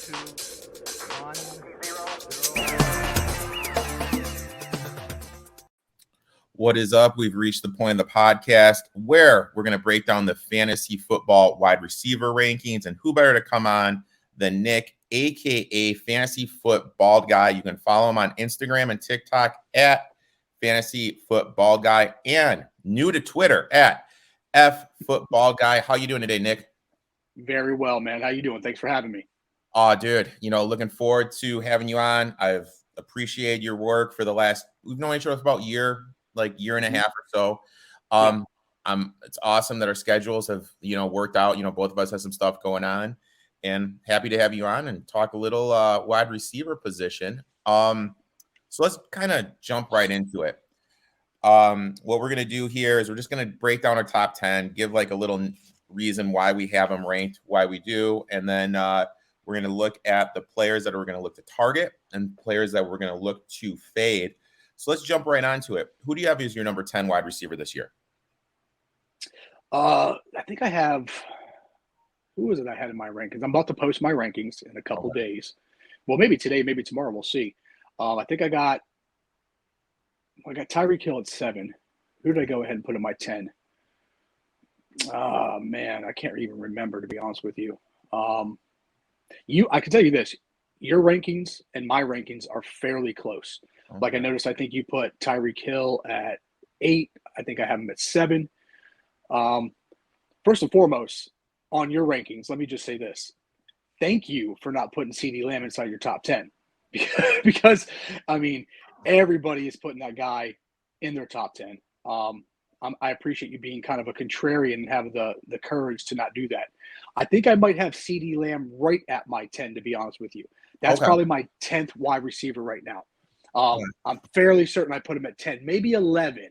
2, 1, 0. What is up? We've reached the point of the podcast where we're going to break down the fantasy football wide receiver rankings, and who better to come on than Nick, aka Fantasy Foot Bald Guy. You can follow him on Instagram and TikTok at Fantasy Football Guy, and new to Twitter at F Football Guy. How you doing today, Nick? Very well, man. How you doing? Thanks for having me. Oh, dude, looking forward to having you on. I've appreciated your work for the last, we've known each other for about year and a half or so. It's awesome that our schedules have, worked out. Both of us have some stuff going on, and happy to have you on and talk a little wide receiver position. So let's kind of jump right into it. What we're going to do here is we're just going to break down our top 10, give like a little reason why we have them ranked, why we do. And then we're going to look at the players that we're going to look to target and players that we're going to look to fade. So let's jump right onto it. Who do you have as your number 10 wide receiver this year? I think I have, who is it I had in my rankings? I'm about to post my rankings in a couple days. Well, maybe today, maybe tomorrow, we'll see. I think I got Tyreke Hill at 7. Who did I go ahead and put in my 10? Oh, man, I can't even remember, to be honest with you. I can tell you this. Your rankings and my rankings are fairly close. Okay. Like I noticed, I think you put Tyreke Hill at 8. I think I have him at 7. First and foremost, on your rankings, let me just say this. Thank you for not putting CeeDee Lamb inside your top 10. Because, I mean, everybody is putting that guy in their top 10. I appreciate you being kind of a contrarian and have the courage to not do that. I think I might have CeeDee Lamb right at my 10, to be honest with you. That's probably my 10th wide receiver right now. I'm fairly certain I put him at 10, maybe 11.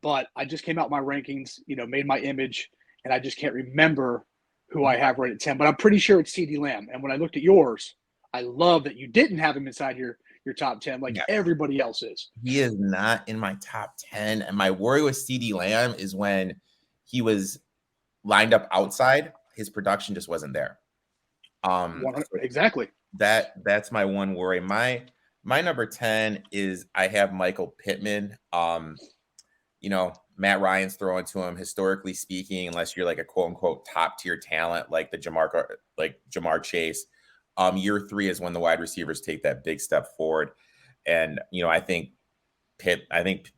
But I just came out my rankings, made my image, and I just can't remember who I have right at 10. But I'm pretty sure it's CeeDee Lamb. And when I looked at yours, I love that you didn't have him inside your top 10 like everybody else is. He is not in my top 10. And my worry with CeeDee Lamb is when he was lined up outside, his production just wasn't there. Exactly. That's my one worry. My number 10 is I have Michael Pittman. Matt Ryan's throwing to him, historically speaking, unless you're like a quote unquote top tier talent like the Jamar Chase. Year 3 is when the wide receivers take that big step forward. And, I think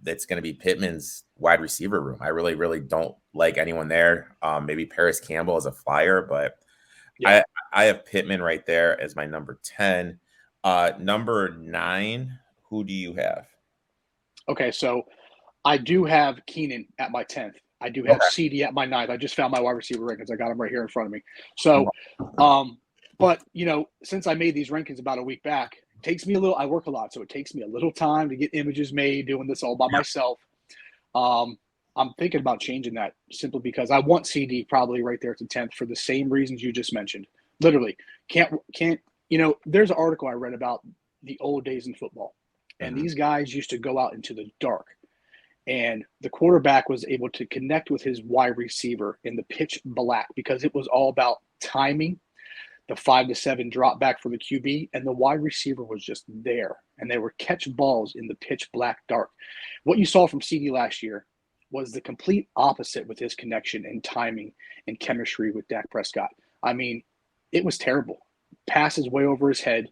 that's going to be Pittman's wide receiver room. I really, really don't like anyone there. Maybe Paris Campbell as a flyer, but I have Pittman right there as my number 10. Number 9, who do you have? Okay, so I do have Keenan at my 10th. I do have CeeDee at my 9th. I just found my wide receiver rankings. I got them right here in front of me. So, but, since I made these rankings about a week back, it takes me I work a lot, so it takes me a little time to get images made, doing this all by myself. I'm thinking about changing that simply because I want CeeDee probably right there at the 10th for the same reasons you just mentioned. Literally, can't there's an article I read about the old days in football, and these guys used to go out into the dark, and the quarterback was able to connect with his wide receiver in the pitch black because it was all about timing. The 5 to 7 drop back for the QB, and the wide receiver was just there, and they were catch balls in the pitch black dark. What you saw from CeeDee last year was the complete opposite with his connection and timing and chemistry with Dak Prescott. I mean, it was terrible. Passes way over his head.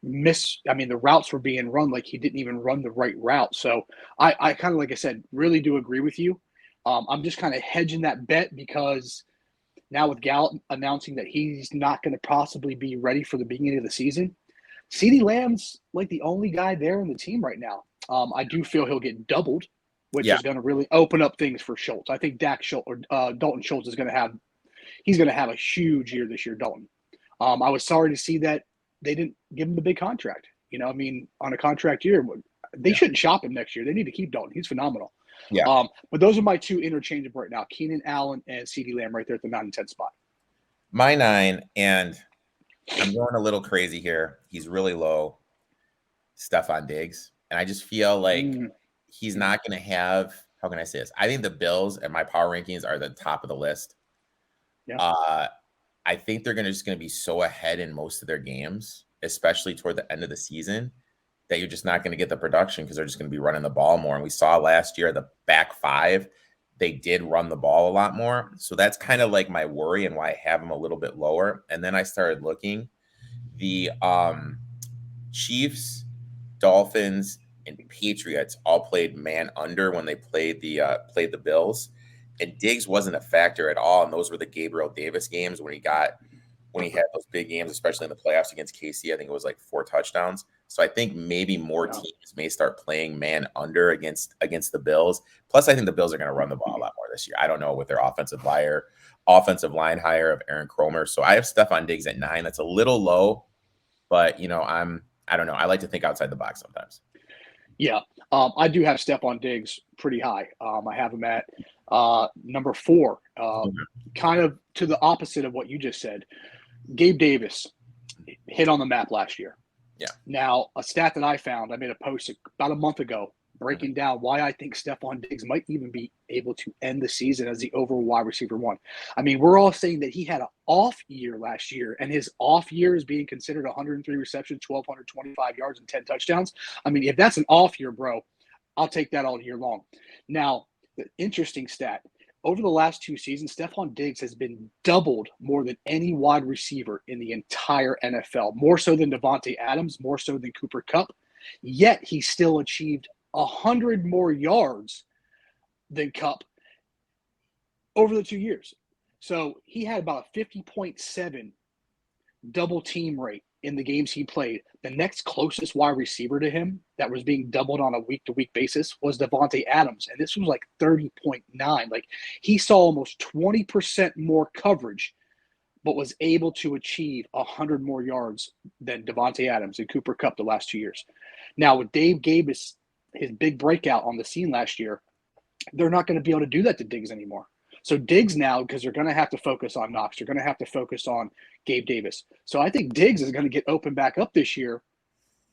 The routes were being run like he didn't even run the right route. So I kind of, like I said, really do agree with you. I'm just kind of hedging that bet because now with Gallup announcing that he's not going to possibly be ready for the beginning of the season, CeeDee Lamb's like the only guy there in the team right now. I do feel he'll get doubled, which is going to really open up things for Schultz. I think Dalton Schultz is going to have a huge year this year, Dalton. I was sorry to see that they didn't give him the big contract. On a contract year, they shouldn't shop him next year. They need to keep Dalton. He's phenomenal. Yeah. But those are my 2 interchangeable right now: Keenan Allen and CeeDee Lamb, right there at the 9 and 10 spot. My 9, and I'm going a little crazy here. He's really low. Stefan Diggs, and I just feel like he's not going to have. How can I say this? I think the Bills and my power rankings are the top of the list. Yeah. I think they're just going to be so ahead in most of their games, especially toward the end of the season, that you're just not going to get the production because they're just going to be running the ball more. And we saw last year, the back five, they did run the ball a lot more. So that's kind of like my worry and why I have them a little bit lower. And then I started looking. The Chiefs, Dolphins, and Patriots all played man under when they played the Bills. And Diggs wasn't a factor at all. And those were the Gabriel Davis games when he had those big games, especially in the playoffs against KC. I think it was like 4 touchdowns. So I think maybe more teams may start playing man under against the Bills. Plus, I think the Bills are going to run the ball a lot more this year. I don't know with their offensive line hire of Aaron Cromer. So I have Stefan Diggs at 9. That's a little low, but I don't know. I like to think outside the box sometimes. Yeah, I do have Stefan Diggs pretty high. I have him at number 4, kind of to the opposite of what you just said. Gabe Davis hit on the map last year. Yeah. Now, a stat that I found, I made a post about a month ago breaking down why I think Stefan Diggs might even be able to end the season as the overall wide receiver 1. I mean, we're all saying that he had an off year last year, and his off year is being considered 103 receptions, 1,225 yards, and 10 touchdowns. I mean, if that's an off year, bro, I'll take that all year long. Now, the interesting stat, over the last 2 seasons, Stefan Diggs has been doubled more than any wide receiver in the entire NFL, more so than Davonte Adams, more so than Cooper Kupp. Yet he still achieved 100 more yards than Kupp over the 2 years. So he had about a 50.7 double team rate in the games he played. The next closest wide receiver to him that was being doubled on a week-to-week basis was Davonte Adams, and this was like 30.9. Like, he saw almost 20% more coverage, but was able to achieve 100 more yards than Davonte Adams and Cooper Kupp the last 2 years. Now, with Dave Gabe's his big breakout on the scene last year, they're not going to be able to do that to Diggs anymore. So Diggs now, because they're going to have to focus on Knox, they're going to have to focus on Gabe Davis. So I think Diggs is going to get opened back up this year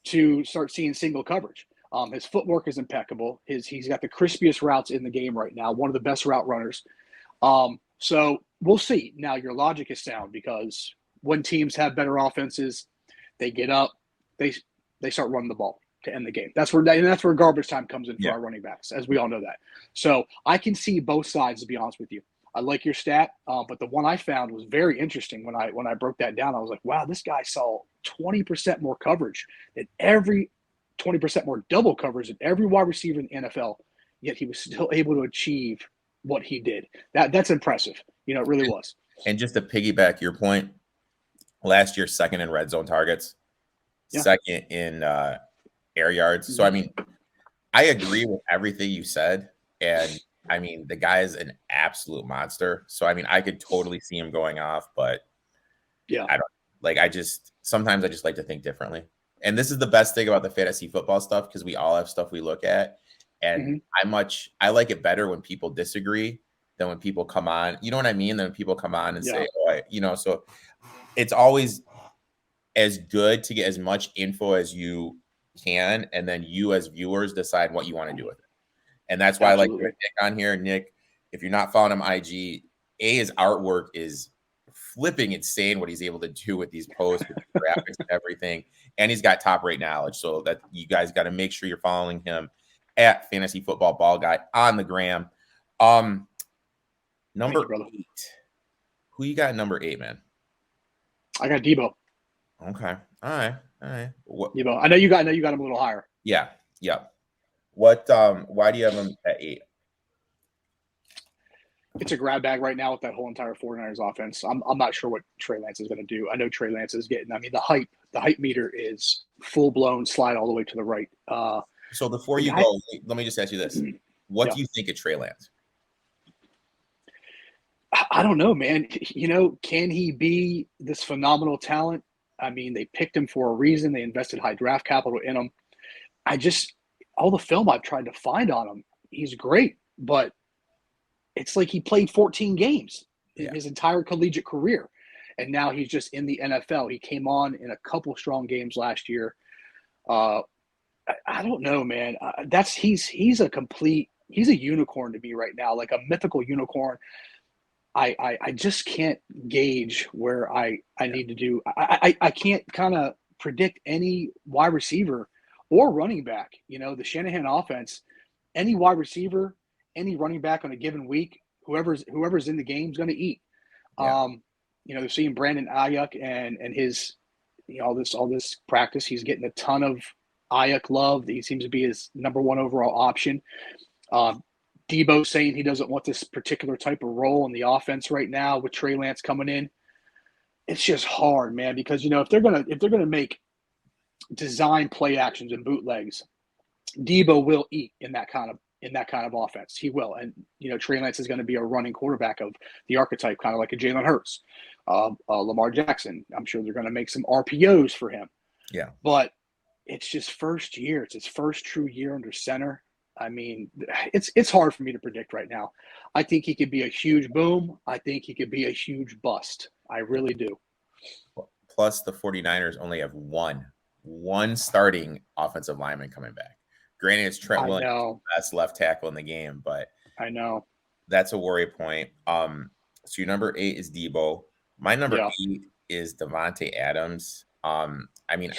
to start seeing single coverage. His footwork is impeccable. He's got the crispiest routes in the game right now, one of the best route runners. So we'll see. Now, your logic is sound because when teams have better offenses, they get up, they start running the ball to end the game. That's where garbage time comes in for our running backs, as we all know that. So I can see both sides, to be honest with you. I like your stat, but the one I found was very interesting when I broke that down. I was like, wow, this guy saw 20% more coverage than 20% more double coverage than every wide receiver in the NFL, yet he was still able to achieve what he did. That's impressive. It really was. And just to piggyback your point, last year, second in red zone targets, second in air yards. So, I mean, I agree with everything you said. And, I mean, the guy is an absolute monster. So, I mean, I could totally see him going off. But, I don't like – sometimes I just like to think differently. And this is the best thing about the fantasy football stuff because we all have stuff we look at. And I like it better when people disagree than when people come on. You know what I mean? Than when people come on and say, so it's always as good to get as much info as you can, and then you as viewers decide what you want to do with it. And that's why I like Nick on here. Nick, if you're not following him IG, his artwork is flipping insane what he's able to do with these posts, with the graphics and everything. And he's got top rate knowledge. So that you guys got to make sure you're following him at Fantasy Football Ball Guy on the gram. Number 8. Who you got at number 8, man? I got Debo. Okay. All right. Debo. I know you got him a little higher. Yeah. Why do you have him at 8? It's a grab bag right now with that whole entire 49ers offense. I'm not sure what Trey Lance is going to do. I know Trey Lance is getting, the hype meter is full blown slide all the way to the right. So before you go, let me just ask you this. What do you think of Trey Lance? I don't know, man. Can he be this phenomenal talent? I mean, they picked him for a reason. They invested high draft capital in him. All the film I've tried to find on him, he's great, but it's like he played 14 games in his entire collegiate career. And now he's just in the NFL. He came on in a couple strong games last year. I don't know, man. He's a unicorn to me right now, like a mythical unicorn. I just can't gauge where I need to do. I can't kind of predict any wide receiver or running back. You know, the Shanahan offense, any wide receiver, any running back on a given week, whoever's in the game is going to eat. Yeah. You know, they're seeing Brandon Ayak and his, you know, all this practice. He's getting a ton of Ayak love. He seems to be his number one overall option. Debo saying he doesn't want this particular type of role in the offense right now with Trey Lance coming in. It's just hard, man, because, you know, if they're gonna make design play actions and bootlegs, Debo will eat in that kind of offense. He will. And, you know, Trey Lance is going to be a running quarterback of the archetype, kind of like a Jalen Hurts, Lamar Jackson. I'm sure they're going to make some RPOs for him. Yeah. But it's just first year. It's his first true year under center. I mean, it's hard for me to predict right now. I think he could be a huge boom. I think he could be a huge bust. I really do. Plus, the 49ers only have one starting offensive lineman coming back. Granted, it's Trent Williams, the best left tackle in the game, but I know that's a worry point. So your number 8 is Debo. My number 8 is Davonte Adams. I mean,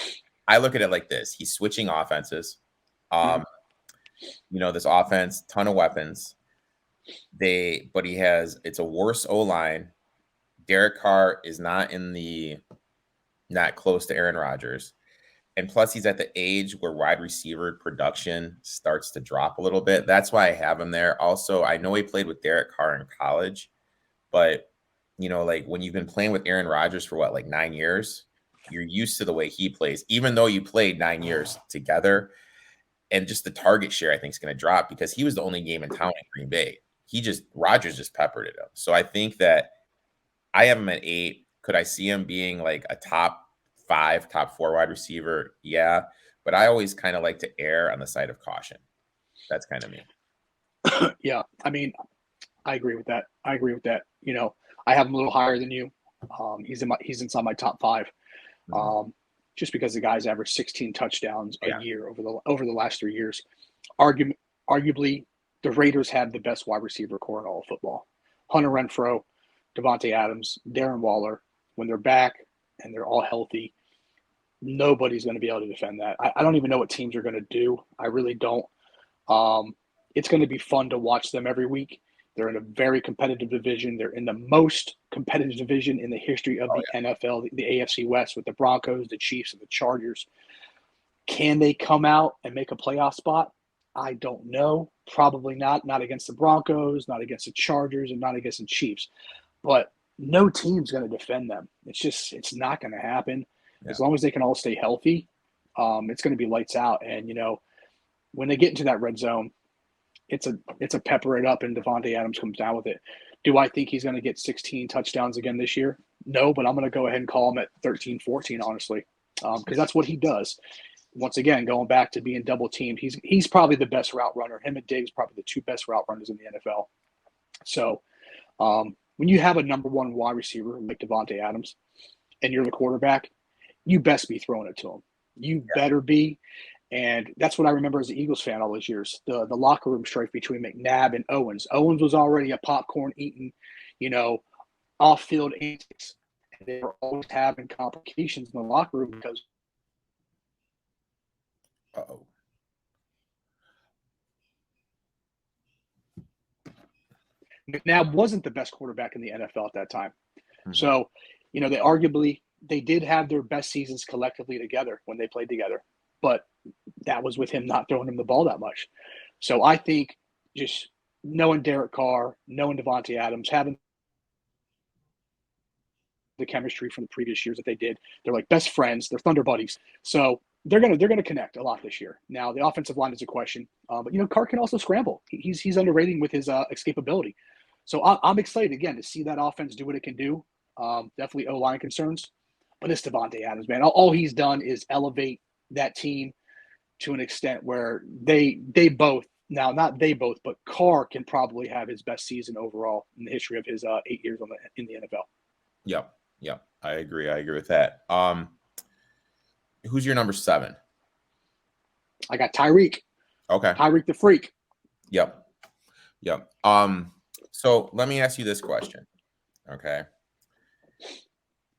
I look at it like this: he's switching offenses. You know, this offense, ton of weapons. But it's a worse O-line. Derek Carr is not close to Aaron Rodgers. And plus, he's at the age where wide receiver production starts to drop a little bit. That's why I have him there. Also, I know he played with Derek Carr in college, but, you know, like when you've been playing with Aaron Rodgers for 9 years, you're used to the way he plays, even though you played 9 years together. And just the target share, I think, is going to drop because he was the only game in town in Green Bay. Rodgers just peppered it up. So I think that I have him at 8. Could I see him being like a top 5, top 4 wide receiver? Yeah. But I always kind of like to err on the side of caution. That's kind of me. Yeah. I mean, I agree with that. You know, I have him a little higher than you. He's inside my top 5. Just because the guy's averaged 16 touchdowns a year over the last 3 years. Arguably, the Raiders have the best wide receiver core in all of football. Hunter Renfrow, Davonte Adams, Darren Waller. When they're back and they're all healthy, nobody's going to be able to defend that. I don't even know what teams are going to do. I really don't. It's going to be fun to watch them every week. They're in a very competitive division. They're in the most competitive division in the history of the NFL, the AFC West, with the Broncos, the Chiefs, and the Chargers. Can they come out and make a playoff spot? I don't know. Probably not. Not against the Broncos, not against the Chargers, and not against the Chiefs. But no team's going to defend them. It's not going to happen. Yeah. As long as they can all stay healthy, it's going to be lights out. And, you know, when they get into that red zone, it's a pepper it up, and Davonte Adams comes down with it. Do I think he's going to get 16 touchdowns again this year? No, but I'm going to go ahead and call him at 13, 14, honestly, because that's what he does. Once again, going back to being double teamed, he's probably the best route runner. Him and Diggs probably the 2 best route runners in the NFL. So when you have a number 1 wide receiver like Davonte Adams and you're the quarterback, you best be throwing it to him. You better be. And that's what I remember as an Eagles fan all those years, the locker room strife between McNabb and Owens. Owens was already a popcorn-eating, you know, off-field antics. And they were always having complications in the locker room because McNabb wasn't the best quarterback in the NFL at that time. So, you know, they did have their best seasons collectively together when they played together. But that was with him not throwing him the ball that much. So I think just knowing Derek Carr, knowing Davonte Adams, having the chemistry from the previous years that they did, they're like best friends, they're Thunder buddies. So they're gonna connect a lot this year. Now the offensive line is a question, but you know Carr can also scramble. He's underrated with his escapability. So I'm excited again to see that offense do what it can do. Definitely O-line concerns, but it's Davonte Adams, man. All he's done is elevate that team to an extent where they both, now not they both, but Carr can probably have his best season overall in the history of his 8 years in the NFL. Yep. I agree with that. Who's your number 7? I got Tyreke. Okay. Tyreke the Freak. Yep. So let me ask you this question. Okay.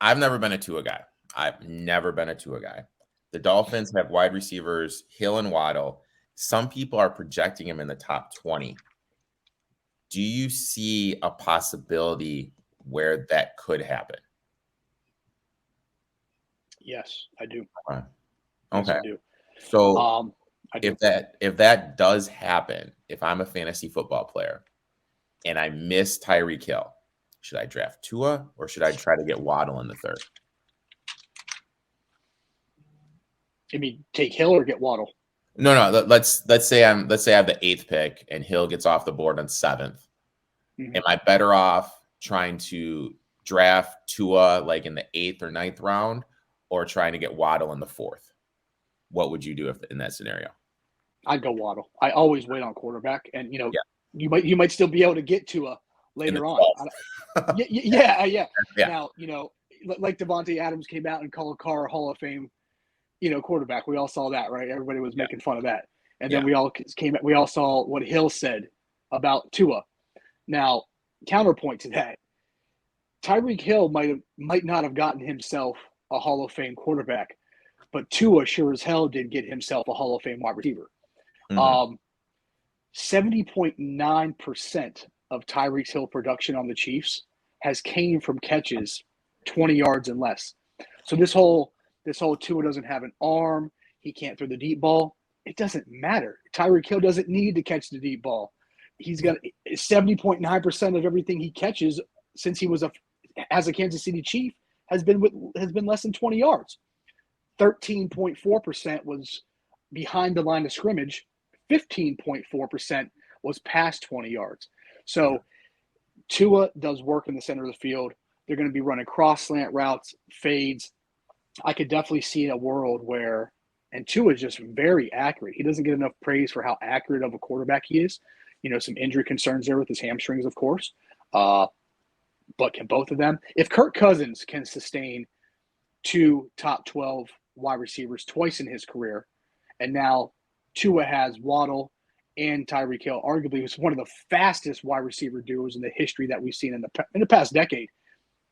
I've never been a Tua guy. I've never been a Tua guy. The Dolphins have wide receivers Hill and Waddle. Some people are projecting him in the top 20. Do you see a possibility where that could happen? Yes, I do. Okay. Yes, I do. So I do. if that does happen, if I'm a fantasy football player and I miss Tyreke Hill, should I draft Tua or should I try to get Waddle in the third? I mean, take Hill or get Waddle. No. Let's say I have the 8th pick and Hill gets off the board on 7th. Mhm. Am I better off trying to draft Tua like in the 8th or 9th round, or trying to get Waddle in the 4th? What would you do if in that scenario? I'd go Waddle. I always wait on quarterback, and Yeah. you might still be able to get Tua later on. Yeah. Now, like Davonte Adams came out and called Carr Hall of Fame, quarterback. We all saw that, right? Everybody was making fun of that. And then we all saw what Hill said about Tua. Now, counterpoint to that, Tyreke Hill might not have gotten himself a Hall of Fame quarterback, but Tua sure as hell did get himself a Hall of Fame wide receiver. 70.9% of Tyreke Hill production on the Chiefs has came from catches 20 yards and less. So this whole Tua doesn't have an arm, he can't throw the deep ball. It doesn't matter. Tyreke Hill doesn't need to catch the deep ball. He's got 70.9% of everything he catches since he was as a Kansas City Chief has been less than 20 yards. 13.4% was behind the line of scrimmage. 15.4% was past 20 yards. So Tua does work in the center of the field. They're going to be running cross slant routes, fades. I could definitely see a world where, and Tua is just very accurate. He doesn't get enough praise for how accurate of a quarterback he is. Some injury concerns there with his hamstrings, of course. But can both of them? If Kirk Cousins can sustain 2 top 12 wide receivers twice in his career, and now Tua has Waddle and Tyreke Hill, arguably was one of the fastest wide receiver duos in the history that we've seen in the past decade,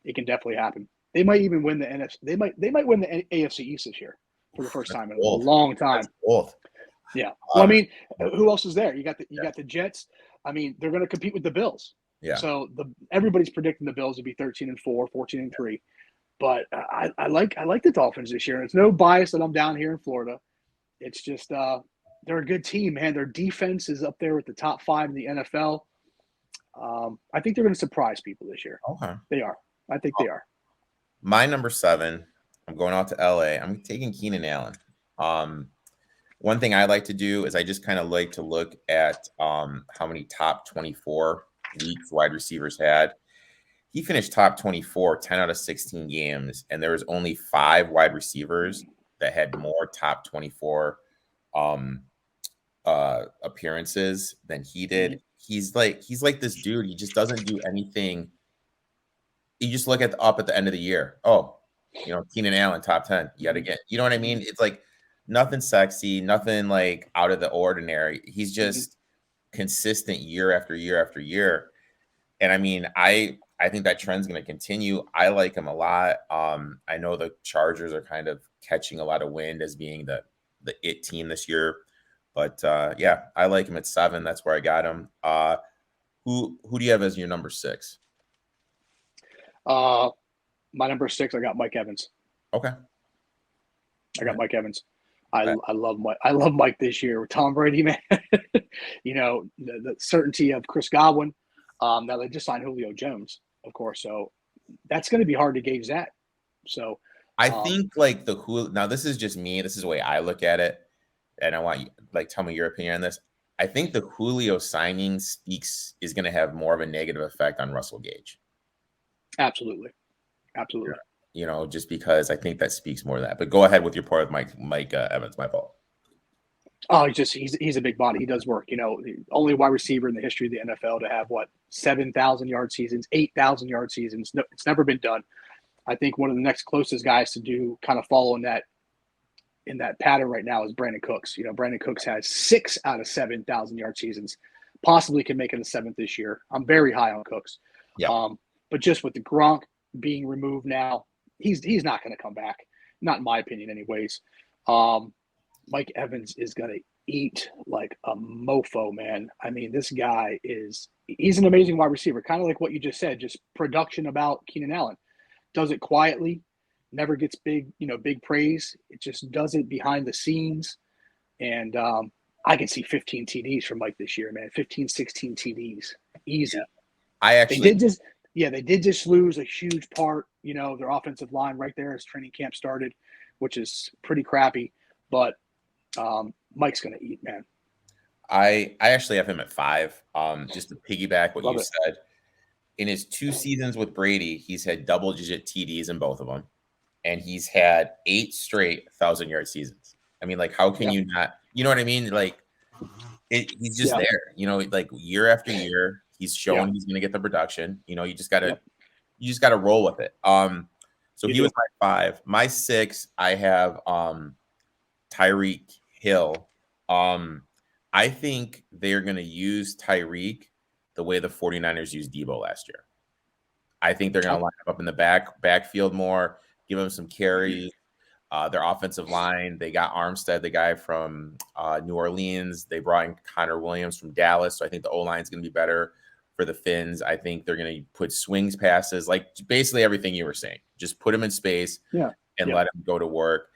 it can definitely happen. They might even win the NFC. They might win the AFC East this year for the first time in a long time. Yeah. Well, I mean, who else is there? You got the Jets. I mean, they're going to compete with the Bills. Yeah. So everybody's predicting the Bills to be 13-4, 14-3. But I like the Dolphins this year. And it's no bias that I'm down here in Florida. It's just they're a good team, man. Their defense is up there with the top 5 in the NFL. I think they're going to surprise people this year. Okay. They are. I think they are. My number 7, I'm going out to LA. I'm taking Keenan Allen. One thing I like to do is I just kind of like to look at how many top 24 weeks wide receivers had. He finished top 24, 10 out of 16 games, and there was only 5 wide receivers that had more top 24 appearances than he did. He's like this dude. He just doesn't do anything. You just look up at the end of the year. Oh, Keenan Allen, top 10 yet again. You know what I mean? It's like nothing sexy, nothing like out of the ordinary. He's just consistent year after year after year. And I mean, I think that trend's going to continue. I like him a lot. I know the Chargers are kind of catching a lot of wind as being the it team this year. But yeah, I like him at 7. That's where I got him. Who do you have as your number 6? My number 6, I got Mike Evans. Okay. I got Mike Evans. I love Mike. I love Mike this year with Tom Brady, man. The certainty of Chris Godwin. Now they just signed Julio Jones, of course. So that's going to be hard to gauge that. So I think like now this is just me. This is the way I look at it. And I want you tell me your opinion on this. I think the Julio signing is going to have more of a negative effect on Russell Gage. Absolutely. Just because I think that speaks more to that. But go ahead with your part with Mike Evans. My fault. Oh, he's a big body. He does work. The only wide receiver in the history of the NFL to have 7,000 yard seasons, 8,000 yard seasons. No, it's never been done. I think one of the next closest guys to do kind of follow in that pattern right now is Brandon Cooks. Brandon Cooks has 6 out of 7,000 yard seasons. Possibly can make it a 7th this year. I'm very high on Cooks. Yeah. But just with the Gronk being removed now, he's not going to come back. Not in my opinion, anyways. Mike Evans is going to eat like a mofo, man. I mean, this guy he's an amazing wide receiver, kind of like what you just said, just production about Keenan Allen. Does it quietly, never gets big praise. It just does it behind the scenes. And I can see 15 TDs from Mike this year, man. 15, 16 TDs. Easy. Yeah. They did just lose a huge part, their offensive line right there as training camp started, which is pretty crappy. But Mike's going to eat, man. I actually have him at 5. Just to piggyback what Love you it. said. In his 2 seasons with Brady, he's had double-digit TDs in both of them. And he's had 8 straight 1,000-yard seasons. I mean, like, how can you not – you know what I mean? Like, he's just there. Like, year after year, he's shown he's going to get the production. You just got to roll with it. So he was my 5. My 6, I have Tyreke Hill. I think they're going to use Tyreke the way the 49ers used Debo last year. I think they're going to line up in the backfield more, give him some carries. Their offensive line, they got Armstead, the guy from New Orleans. They brought in Connor Williams from Dallas. So I think the O-line is going to be better for the Finns. I think they're going to put swings passes, like basically everything you were saying. Just put him in space and let him go to work.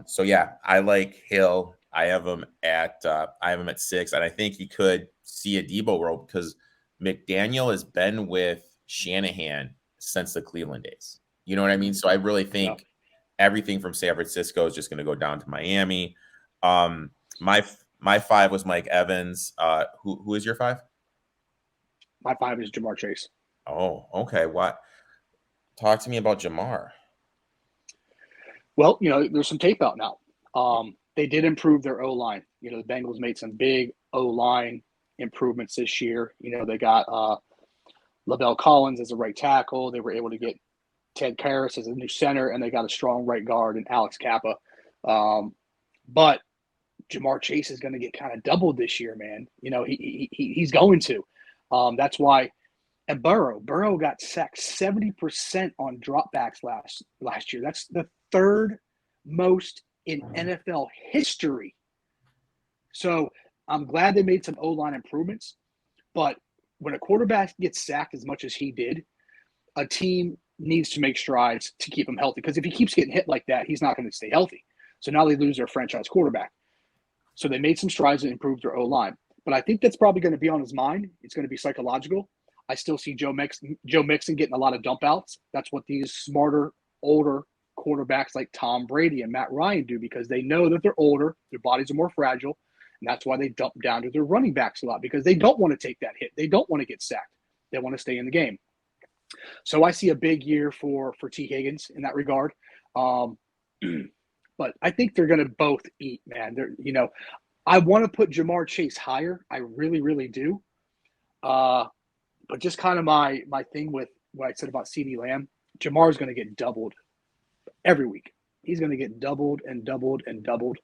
So yeah, I like Hill. I have him at 6, and I think he could see a Debo role because McDaniel has been with Shanahan since the Cleveland days. You know what I mean? So I really think everything from San Francisco is just going to go down to Miami. My 5 was Mike Evans. Who is your 5? My 5 is Ja'Marr Chase. Oh, okay. What? Talk to me about Ja'Marr. Well, there's some tape out now. They did improve their O-line. The Bengals made some big O-line improvements this year. They got Lavelle Collins as a right tackle. They were able to get Ted Karras as a new center, and they got a strong right guard in Alex Kappa. But Ja'Marr Chase is going to get kind of doubled this year, man. He's going to. That's why. And Burrow got sacked 70% on dropbacks last year. That's the third most in NFL history. So I'm glad they made some O-line improvements. But when a quarterback gets sacked as much as he did, a team needs to make strides to keep him healthy. Because if he keeps getting hit like that, he's not going to stay healthy. So now they lose their franchise quarterback. So they made some strides and improved their O-line. But I think that's probably going to be on his mind. It's going to be psychological. I still see Joe Mixon getting a lot of dump outs. That's what these smarter, older quarterbacks like Tom Brady and Matt Ryan do because they know that they're older, their bodies are more fragile, and that's why they dump down to their running backs a lot because they don't want to take that hit. They don't want to get sacked. They want to stay in the game. So I see a big year for T. Higgins in that regard. But I think they're going to both eat, man. I want to put Ja'Marr Chase higher. I really, really do. But just kind of my thing with what I said about CeeDee Lamb, Jamar's going to get doubled every week. He's going to get doubled and doubled and doubled.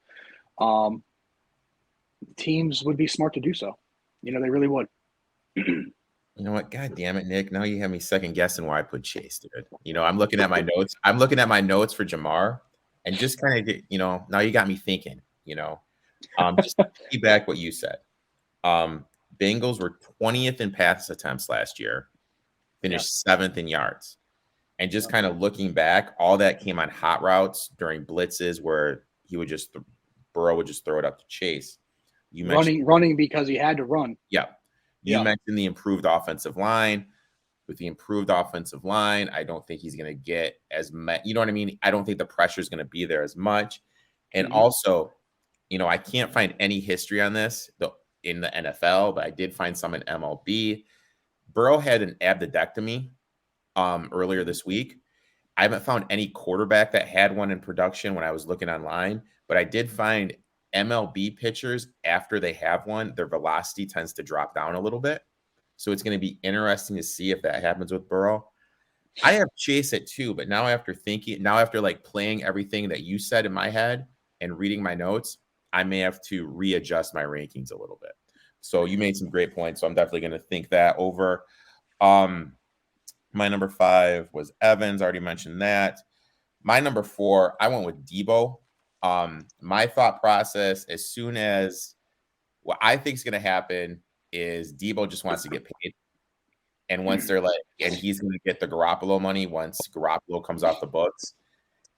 Teams would be smart to do so. They really would. You know what? God damn it, Nick. Now you have me second guessing where I put Chase, dude. I'm looking at my notes. I'm looking at my notes for Ja'Marr and just kind of get, now you got me thinking, just to feedback what you said. Bengals were 20th in pass attempts last year, finished 7th in yards. And just kind of looking back, all that came on hot routes during blitzes where Burrow would just throw it up to Chase. You mentioned running because he had to run. Yeah. You mentioned the improved offensive line. With the improved offensive line, I don't think he's going to get as much. You know what I mean? I don't think the pressure is going to be there as much. And also, I can't find any history on this in the NFL, but I did find some in MLB. Burrow had an appendectomy earlier this week. I haven't found any quarterback that had one in production when I was looking online, but I did find MLB pitchers, after they have one, their velocity tends to drop down a little bit. So it's going to be interesting to see if that happens with Burrow. I have Chase at 2, but now after like playing everything that you said in my head and reading my notes, I may have to readjust my rankings a little bit. So you made some great points. So I'm definitely going to think that over. My number 5 was Evans. Already mentioned that. My number 4, I went with Debo. My thought process, as soon as what I think is going to happen is Debo just wants to get paid. And once they're like, and he's going to get the Garoppolo money once Garoppolo comes off the books.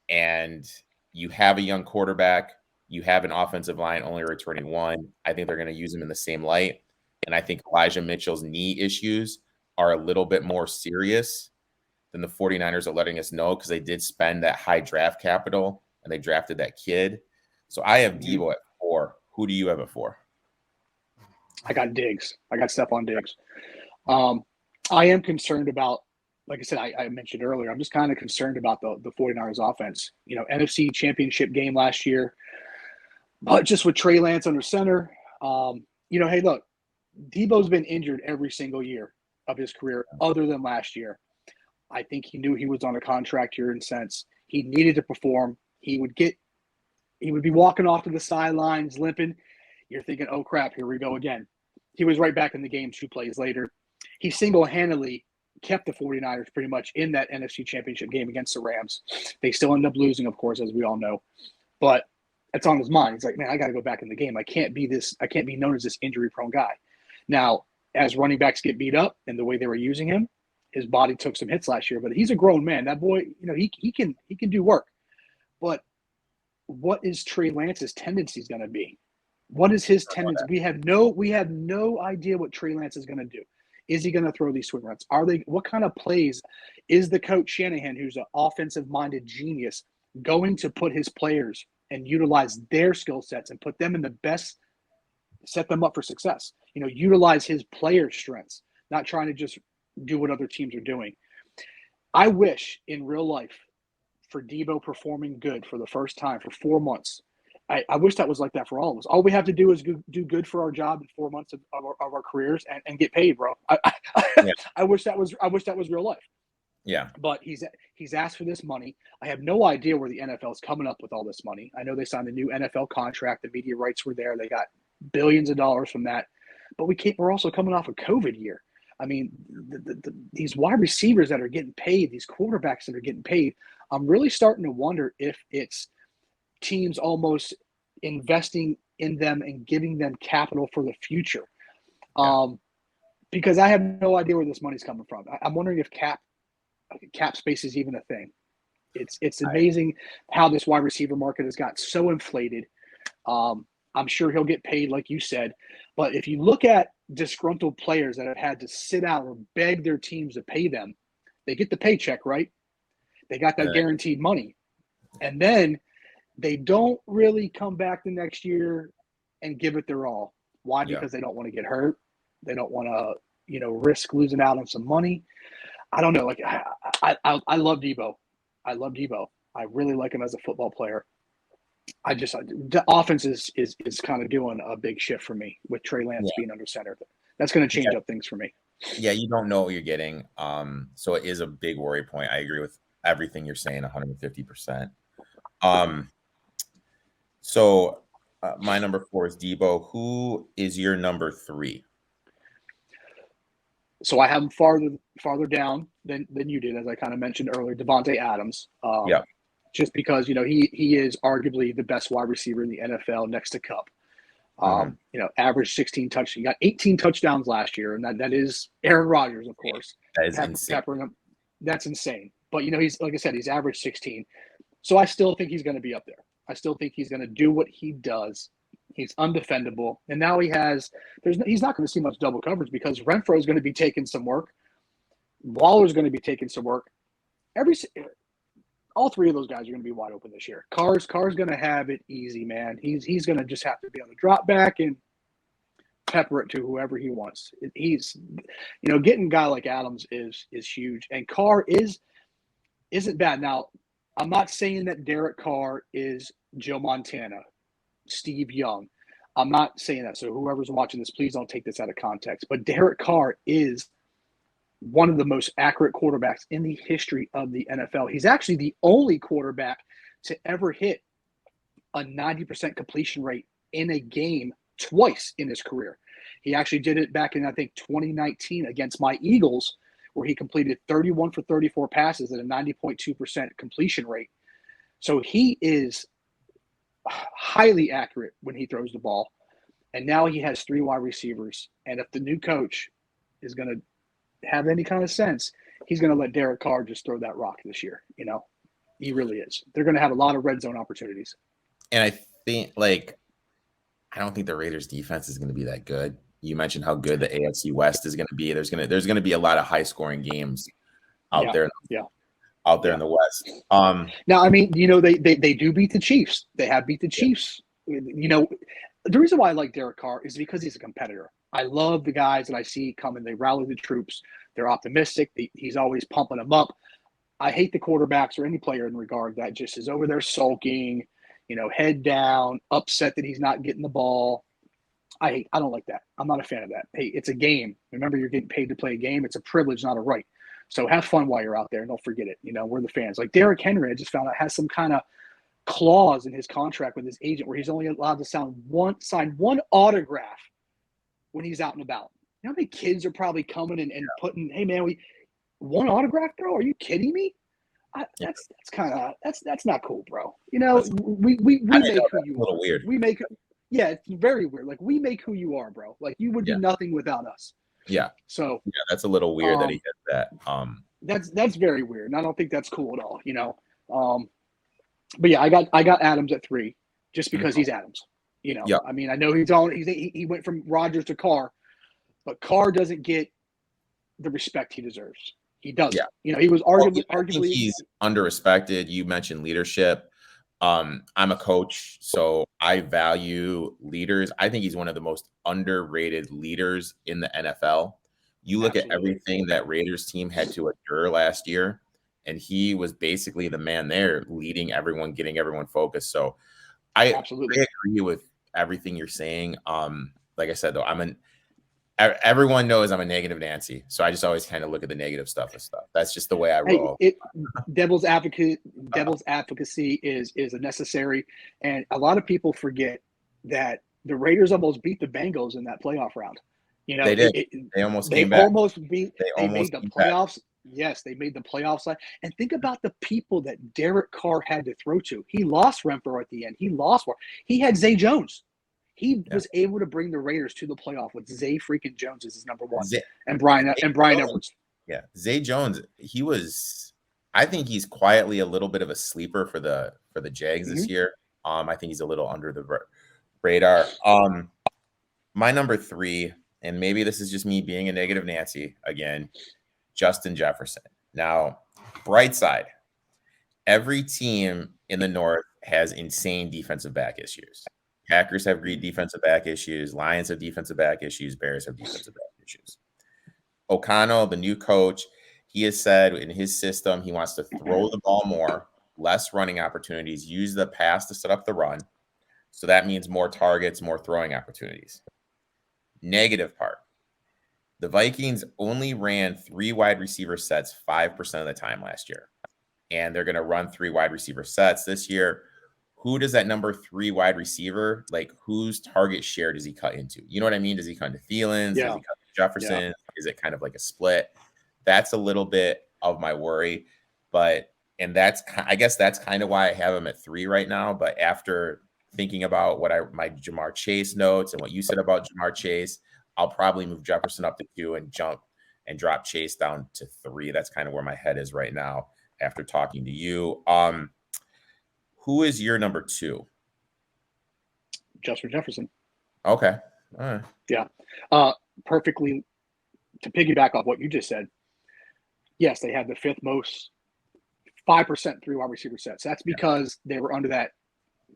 And you have a young quarterback, you have an offensive line only returning 1. I think they're going to use him in the same light. And I think Elijah Mitchell's knee issues are a little bit more serious than the 49ers are letting us know, because they did spend that high draft capital and they drafted that kid. So I have Debo at 4. Who do you have at 4? I got Diggs. I got Stefan Diggs. I am concerned about, like I said, I mentioned earlier, I'm just kind of concerned about the 49ers offense. You know, NFC Championship game last year, but just with Trey Lance under center, you know, hey, look, Debo's been injured every single year of his career other than last year. I think he knew he was on a contract here in sense. He needed to perform. He would be walking off to the sidelines, limping. You're thinking, oh, crap, here we go again. He was right back in the game 2 plays later. He single-handedly kept the 49ers pretty much in that NFC Championship game against the Rams. They still end up losing, of course, as we all know. But it's on his mind. He's like, man, I got to go back in the game. I can't be known as this injury-prone guy. Now, as running backs get beat up and the way they were using him, his body took some hits last year. But he's a grown man. That boy, you know, he can do work. But what is Trey Lance's tendencies going to be? What is his tendency? We have no idea what Trey Lance is going to do. Is he going to throw these swing routes? What kind of plays is the coach Shanahan, who's an offensive-minded genius, going to put his players and utilize their skill sets and put them in the best, set them up for success? You know, utilize his player strengths, not trying to just do what other teams are doing. I wish in real life for Debo performing good for the first time for 4 months. I wish that was like that for all of us. All we have to do is do good for our job in 4 months of our careers and get paid, bro. I wish that was real life. Yeah. But he's asked for this money. I have no idea where the NFL is coming up with all this money. I know they signed a new NFL contract. The media rights were there. They got billions of dollars from that. But we're also coming off a COVID year. I mean, these wide receivers that are getting paid, these quarterbacks that are getting paid, I'm really starting to wonder if it's teams almost investing in them and giving them capital for the future. Because I have no idea where this money's coming from. I'm wondering if cap space is even a thing. It's amazing how this wide receiver market has got so inflated. I'm sure he'll get paid, like you said. But if you look at disgruntled players that have had to sit out or beg their teams to pay them, they get the paycheck, right? They got that guaranteed money. And then they don't really come back the next year and give it their all. Why? Because they don't want to get hurt. They don't want to, risk losing out on some money. I don't know. Like I love Debo. I love Debo. I really like him as a football player. The offense is kind of doing a big shift for me with Trey Lance being under center. That's going to change up things for me. Yeah, you don't know what you're getting. So it is a big worry point. I agree with everything you're saying 150%. So my number 4 is Debo. Who is your number 3? So I have him farther down than you did, as I kind of mentioned earlier, Davonte Adams. Just because, he is arguably the best wide receiver in the NFL next to Cup. Average 16 touchdowns. He got 18 touchdowns last year, and that is Aaron Rodgers, of course. That is insane. That's insane. But, he's, like I said, he's averaged 16. So I still think he's going to be up there. I still think he's going to do what he does. He's undefendable. And now he's not going to see much double coverage because Renfro is going to be taking some work. Waller's going to be taking some work. All 3 of those guys are going to be wide open this year. Carr's going to have it easy, man. He's going to just have to be on the drop back and pepper it to whoever he wants. He's, getting a guy like Adams is huge. And Carr isn't bad. Now, I'm not saying that Derek Carr is Joe Montana, Steve Young. I'm not saying that. So whoever's watching this, please don't take this out of context. But Derek Carr is one of the most accurate quarterbacks in the history of the NFL. He's actually the only quarterback to ever hit a 90% completion rate in a game twice in his career. He actually did it back in, I think, 2019 against my Eagles where he completed 31 for 34 passes at a 90.2% completion rate. So he is highly accurate when he throws the ball. And now he has 3 wide receivers. And if the new coach is going to have any kind of sense, he's going to let Derek Carr just throw that rock this year. You know, he really is. They're going to have a lot of red zone opportunities. And I think, like, I don't think the Raiders defense is going to be that good. You mentioned how good the AFC West is going to be. There's going to be a lot of high scoring games out there. Out there in the West. Now, I mean, you know, they do beat the Chiefs. They have beat the Chiefs. You know, the reason why I like Derek Carr is because he's a competitor. I love the guys that I see coming. They rally the troops. They're optimistic. He's always pumping them up. I hate the quarterbacks or any player in regard that just is over there sulking, you know, head down, upset that he's not getting the ball. I don't like that. I'm not a fan of that. Hey, it's a game. Remember, you're getting paid to play a game. It's a privilege, not a right. So have fun while you're out there, and don't forget it. You know, we're the fans. Like Derrick Henry, I just found out, has some kind of clause in his contract with his agent where he's only allowed to sign one autograph when he's out and about. You know how many kids are probably coming and putting, hey man, one autograph, bro? Are you kidding me? That's not cool, bro. You know, we make who you are. A little weird. It's very weird. Like, we make who you are, bro. Like, you would be nothing without us. Yeah. So that's a little weird that he did that. That's very weird, and I don't think that's cool at all. You know. But yeah, I got Adams at 3 just because he's Adams. You know. I mean, I know he went from Rodgers to Carr, but Carr doesn't get the respect he deserves. He doesn't. Yeah. You know, he was arguably he's under-respected. You mentioned leadership. I'm a coach, so I value leaders. I think he's one of the most underrated leaders in the NFL. You look at everything that Raiders team had to endure last year, and he was basically the man there, leading everyone, getting everyone focused. So I agree with everything you're saying. Like I said, though, everyone knows I'm a negative Nancy, so I just always kind of look at the negative stuff. That's just the way I roll. Devil's advocacy is a necessary, and a lot of people forget that the Raiders almost beat the Bengals in that playoff round. You know, they did. They almost came back. They made the playoffs. Yes, they made the playoffs. And think about the people that Derek Carr had to throw to. He lost Renfro at the end. He had Zay Jones. He was able to bring the Raiders to the playoff with Zay freaking Jones as his number 1 and Brian Edwards. Yeah, Zay Jones. I think he's quietly a little bit of a sleeper for the Jags this year. I think he's a little under the radar. My number 3, and maybe this is just me being a negative Nancy again, Justin Jefferson. Now, bright side, every team in the North has insane defensive back issues. Packers have great defensive back issues. Lions have defensive back issues. Bears have defensive back issues. O'Connell, the new coach, he has said in his system he wants to throw the ball more, less running opportunities, use the pass to set up the run. So that means more targets, more throwing opportunities. Negative part, the Vikings only ran 3 wide receiver sets 5% of the time last year. And they're going to run 3 wide receiver sets this year. Who does that number 3 wide receiver, like, whose target share does he cut into? You know what I mean? Does he cut into Thielen? Does he cut into Jefferson? Yeah. Is it kind of like a split? That's a little bit of my worry. I guess that's kind of why I have him at 3 right now. But after thinking about my Jamar Chase notes and what you said about Jamar Chase, I'll probably move Jefferson up to 2 and drop Chase down to 3. That's kind of where my head is right now after talking to you. Who is your number 2? Justin Jefferson. Okay. All right. Yeah. Perfectly to piggyback off what you just said. Yes, they had the 5th most 5% 3 wide receiver sets. That's because they were under that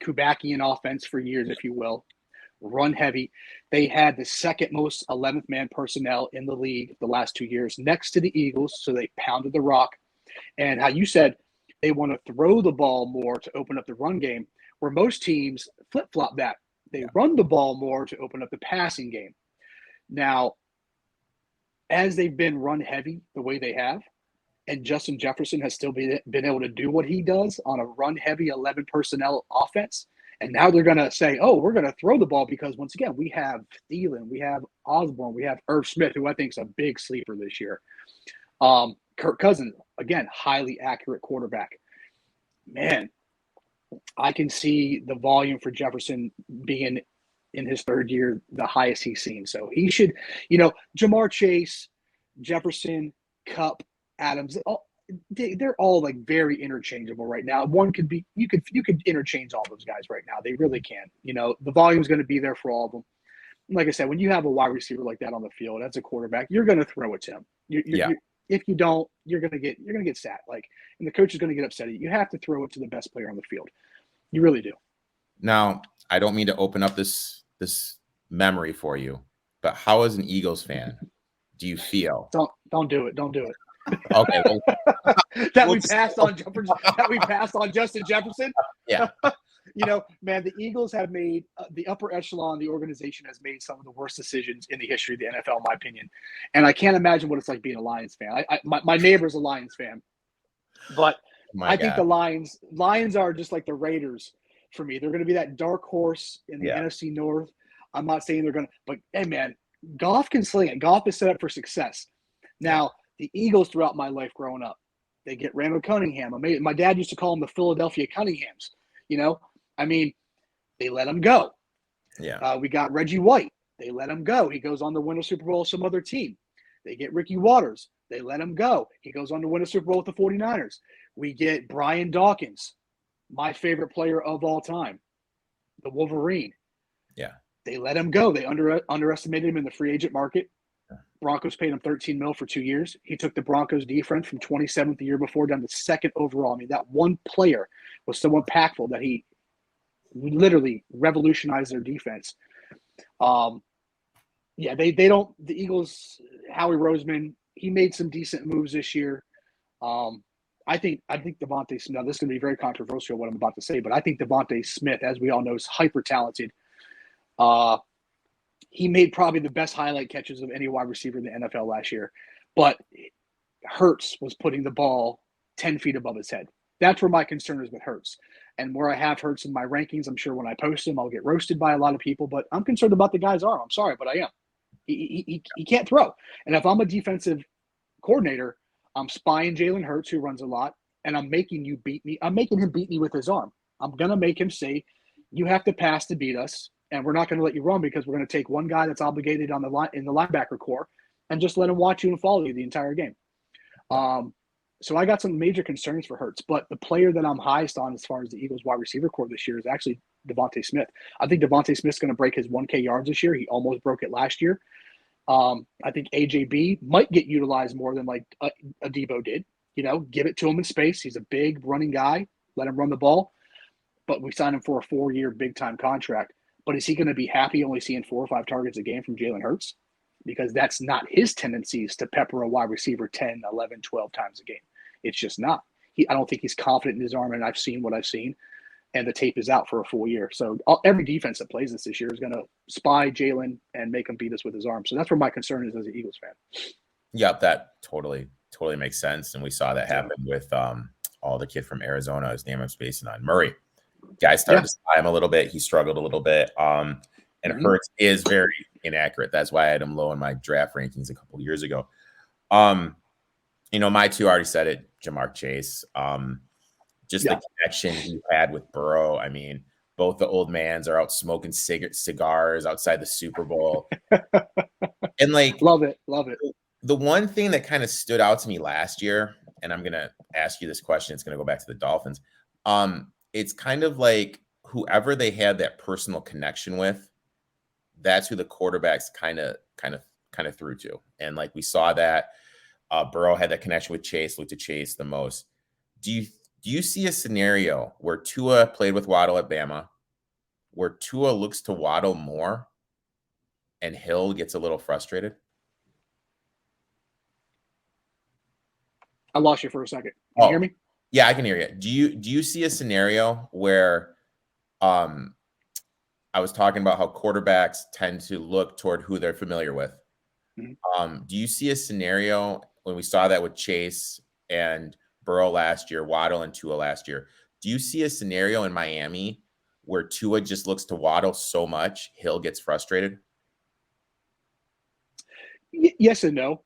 Kubakian offense for years, if you will. Run heavy. They had the 2nd most 11th man personnel in the league the last 2 years, next to the Eagles. So they pounded the rock. And how you said, they want to throw the ball more to open up the run game, where most teams flip-flop that. They run the ball more to open up the passing game. Now, as they've been run heavy the way they have, and Justin Jefferson has still been able to do what he does on a run-heavy 11 personnel offense, and now they're going to say, oh, we're going to throw the ball because, once again, we have Thielen, we have Osborne, we have Irv Smith, who I think is a big sleeper this year. Kirk Cousins, again, highly accurate quarterback. Man, I can see the volume for Jefferson being in his third year the highest he's seen. So he should, Jamar Chase, Jefferson, Kupp, Adams, they're all like very interchangeable right now. One could be you could interchange all those guys right now. They really can. The volume's going to be there for all of them. Like I said, when you have a wide receiver like that on the field as a quarterback, you're going to throw it to him. If you don't, you're going to get sat. And the coach is going to get upset at you. You have to throw it to the best player on the field. You really do. Now, I don't mean to open up this memory for you, but how, as an Eagles fan, do you feel? Don't do it. Don't do it. Okay. That we passed on Justin Jefferson. Yeah. Man, the Eagles have made the upper echelon. The organization has made some of the worst decisions in the history of the NFL, in my opinion. And I can't imagine what it's like being a Lions fan. My neighbor's a Lions fan, but I think the Lions are just like the Raiders for me. They're going to be that dark horse in the NFC North. I'm not saying they're going to, but hey, man, Goff can sling it. Goff is set up for success. Now, the Eagles throughout my life growing up, they get Randall Cunningham. My dad used to call them the Philadelphia Cunninghams. They let him go. Yeah. We got Reggie White. They let him go. He goes on to win a Super Bowl with some other team. They get Ricky Waters. They let him go. He goes on to win a Super Bowl with the 49ers. We get Brian Dawkins, my favorite player of all time, the Wolverine. Yeah. They let him go. They underestimated him in the free agent market. Broncos paid him $13 million for 2 years. He took the Broncos defense from 27th the year before down to second overall. That one player was so impactful that he literally revolutionized their defense. The Eagles, Howie Roseman, he made some decent moves this year. I think Devonte Smith, now this is going to be very controversial what I'm about to say, but I think Devonte Smith, as we all know, is hyper talented. He made probably the best highlight catches of any wide receiver in the NFL last year. But Hurts was putting the ball 10 feet above his head. That's where my concern is with Hurts. And where I have Hurts in my rankings, I'm sure when I post him, I'll get roasted by a lot of people. But I'm concerned about the guy's arm. I'm sorry, but I am. He can't throw. And if I'm a defensive coordinator, I'm spying Jalen Hurts, who runs a lot, and I'm making him beat me with his arm. I'm going to make him say, you have to pass to beat us. And we're not going to let you run because we're going to take one guy that's obligated on the line in the linebacker core and just let him watch you and follow you the entire game. So I got some major concerns for Hurts, but the player that I'm highest on as far as the Eagles wide receiver core this year is actually Devonte Smith. I think Devonte Smith's going to break his 1K yards this year. He almost broke it last year. I think AJB might get utilized more than like Adebo did. Give it to him in space. He's a big running guy. Let him run the ball. But we signed him for a 4-year big-time contract. But is he going to be happy only seeing 4 or 5 targets a game from Jalen Hurts? Because that's not his tendencies to pepper a wide receiver 10, 11, 12 times a game. It's just not. I don't think he's confident in his arm, and I've seen what I've seen, and the tape is out for a full year. So every defense that plays this year is going to spy Jalen and make him beat us with his arm. So that's where my concern is as an Eagles fan. Yep, that totally makes sense. And we saw that happen with the kid from Arizona. His name I'm spacing on, Murray. Guys started to spy him a little bit. He struggled a little bit. And Hurts is very inaccurate. That's why I had him low in my draft rankings a couple years ago. My two already said it, Jamar Chase. The connection he had with Burrow. Both the old mans are out smoking cigars outside the Super Bowl. And love it. The one thing that kind of stood out to me last year, and I'm going to ask you this question, it's going to go back to the Dolphins. It's kind of like whoever they had that personal connection with, that's who the quarterbacks kind of threw to. And we saw that Burrow had that connection with Chase, looked at Chase the most. Do you see a scenario where Tua played with Waddle at Bama, where Tua looks to Waddle more and Hill gets a little frustrated? I lost you for a second. Can you hear me? Yeah, I can hear you. Do you see a scenario where I was talking about how quarterbacks tend to look toward who they're familiar with? Mm-hmm. Do you see a scenario when we saw that with Chase and Burrow last year, Waddle and Tua last year? Do you see a scenario in Miami where Tua just looks to Waddle so much, Hill gets frustrated? Yes and no.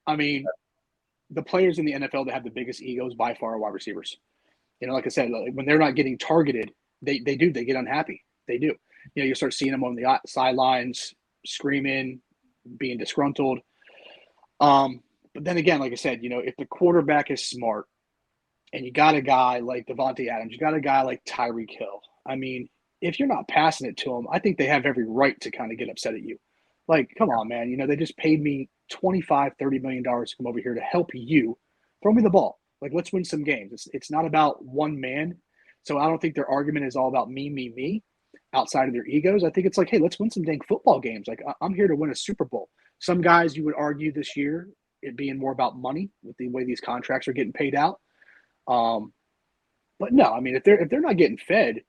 the players in the NFL that have the biggest egos by far are wide receivers. Like I said, when they're not getting targeted, they get unhappy. They do. You start seeing them on the sidelines screaming, being disgruntled. But then again, like I said, if the quarterback is smart and you got a guy like Davonte Adams, you got a guy like Tyreke Hill. I mean, if you're not passing it to them, I think they have every right to kind of get upset at you. Like, come on, man. They just paid me $25-30 million to come over here to help you. Throw me the ball. Like, let's win some games. It's not about one man. So I don't think their argument is all about me, outside of their egos. I think it's like, hey, let's win some dang football games. Like, I'm here to win a Super Bowl. Some guys you would argue this year it being more about money with the way these contracts are getting paid out. But no, I mean, if they're not getting fed,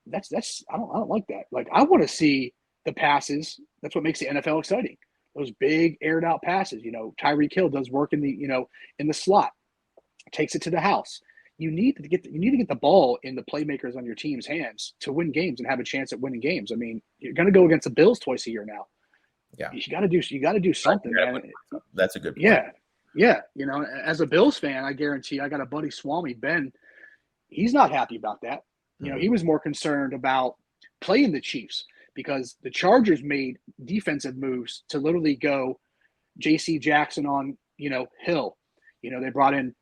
that's I don't like that. Like, I want to see the passes. That's what makes the NFL exciting. Those big aired out passes. Tyreke Hill does work in the slot, takes it to the house. You need to get the ball in the playmakers on your team's hands to win games and have a chance at winning games. I mean, you're going to go against the Bills twice a year now. Yeah, you got to do something, man. That's a good point. Yeah. As a Bills fan, I guarantee I got a buddy, Swami Ben. He's not happy about that. He was more concerned about playing the Chiefs because the Chargers made defensive moves to literally go J.C. Jackson on, Hill. They brought in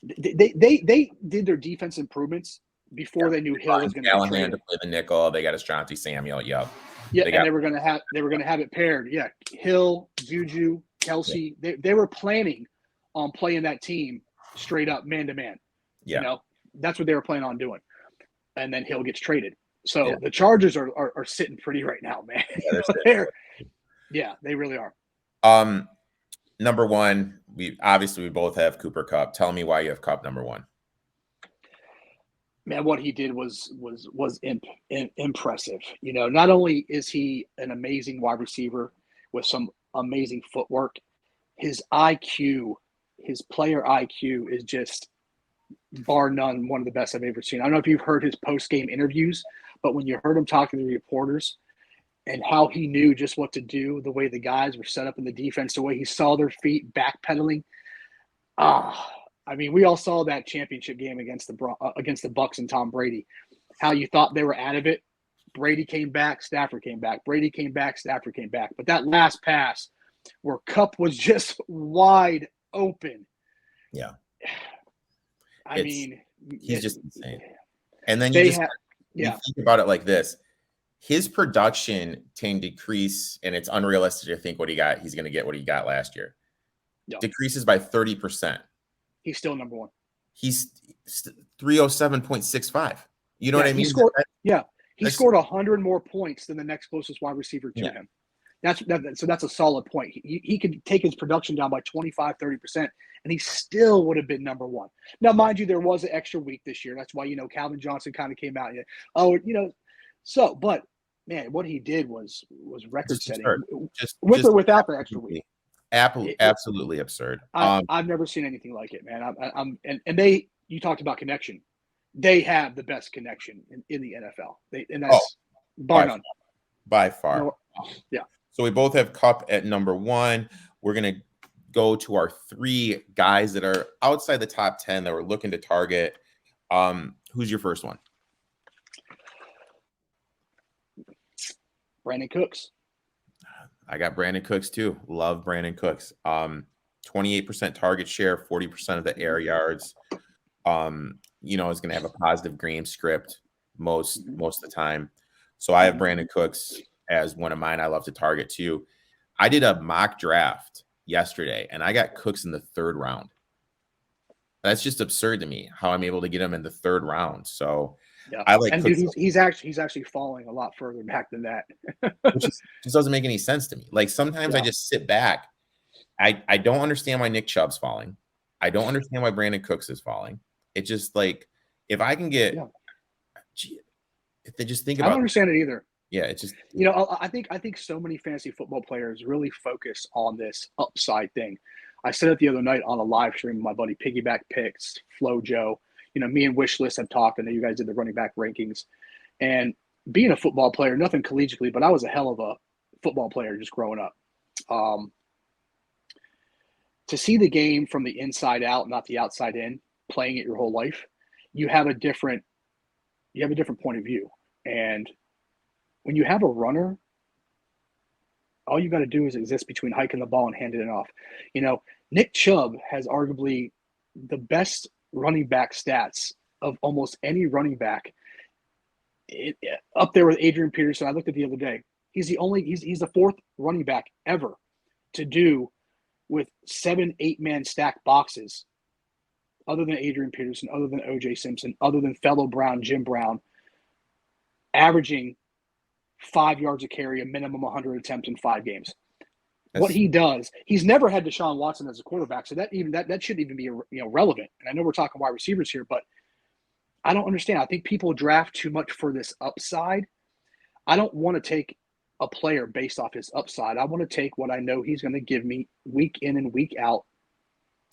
they did their defense improvements before they knew Hill was going to be traded. To play the nickel. They got Ashanti Samuel. Yep. Yeah, they were going to have it paired. Yeah, Hill, Juju, Kelsey. Yeah. They were planning on playing that team straight up man to man. Yeah, that's what they were planning on doing. And then Hill gets traded. So the Chargers are sitting pretty right now, man. They really are. Number one, we both have Cooper Kupp. Tell me why you have Kupp number one. Man, what he did was impressive. Not only is he an amazing wide receiver with some amazing footwork, his IQ, his player IQ is just bar none one of the best I've ever seen. I don't know if you've heard his post-game interviews, but when you heard him talking to the reporters and how he knew just what to do, the way the guys were set up in the defense, the way he saw their feet backpedaling. I mean, we all saw that championship game against the Bucs and Tom Brady, how you thought they were out of it. Brady came back, Stafford came back. Brady came back, Stafford came back. But that last pass where Kupp was just wide open. Yeah. I mean, he's just insane. And then you think about it like this. His production can decrease, and it's unrealistic to think he's going to get what he got last year. Yeah. Decreases by 30%. He's still number one. He's 307.65. You know what I mean? He scored 100 more points than the next closest wide receiver to him. So that's a solid point. He could take his production down by 25-30%, and he still would have been number one. Now, mind you, there was an extra week this year. That's why Calvin Johnson kind of came out. But man, what he did was record setting, with or without the extra week. Absolutely absurd. I've never seen anything like it, man. And you talked about connection. They have the best connection in the NFL. And that's bar none. By far. Yeah. So we both have Kupp at number one. We're going to go to our three guys that are outside the top 10 that we're looking to target. Who's your first one? Brandon Cooks. I got Brandon Cooks too. Love Brandon Cooks. 28% target share, 40% of the air yards. Is going to have a positive game script most of the time. So I have Brandon Cooks as one of mine. I love to target too. I did a mock draft yesterday, and I got Cooks in the third round. That's just absurd to me how I'm able to get him in the third round. So I like Cooks. Dude, he's actually falling a lot further back than that. Which just doesn't make any sense to me. Like sometimes I just sit back. I don't understand why Nick Chubb's falling. I don't understand why Brandon Cooks is falling. It's just like if I can get if they just think about I don't understand it either. Yeah, it's just I think so many fantasy football players really focus on this upside thing. I said it the other night on a live stream with my buddy Piggyback Picks, Flo Joe. Me and Wishlist have talked. I know you guys did the running back rankings. And being a football player, nothing collegiately, but I was a hell of a football player just growing up. to see the game from the inside out, not the outside in, playing it your whole life, you have a different point of view. And when you have a runner, all you got to do is exist between hiking the ball and handing it off. You know, Nick Chubb has arguably the best running back stats of almost any running back, up there with Adrian Peterson. I looked at the other day. He's the fourth running back ever to do with 7 8-man stack boxes, other than Adrian Peterson, other than O.J. Simpson, other than fellow Brown, Jim Brown, averaging 5 yards a carry, a minimum 100 attempts in 5 games. What he does, he's never had Deshaun Watson as a quarterback, so that shouldn't even be relevant. And I know we're talking wide receivers here, but I don't understand. I think people draft too much for this upside. I don't want to take a player based off his upside. I want to take what I know he's going to give me week in and week out.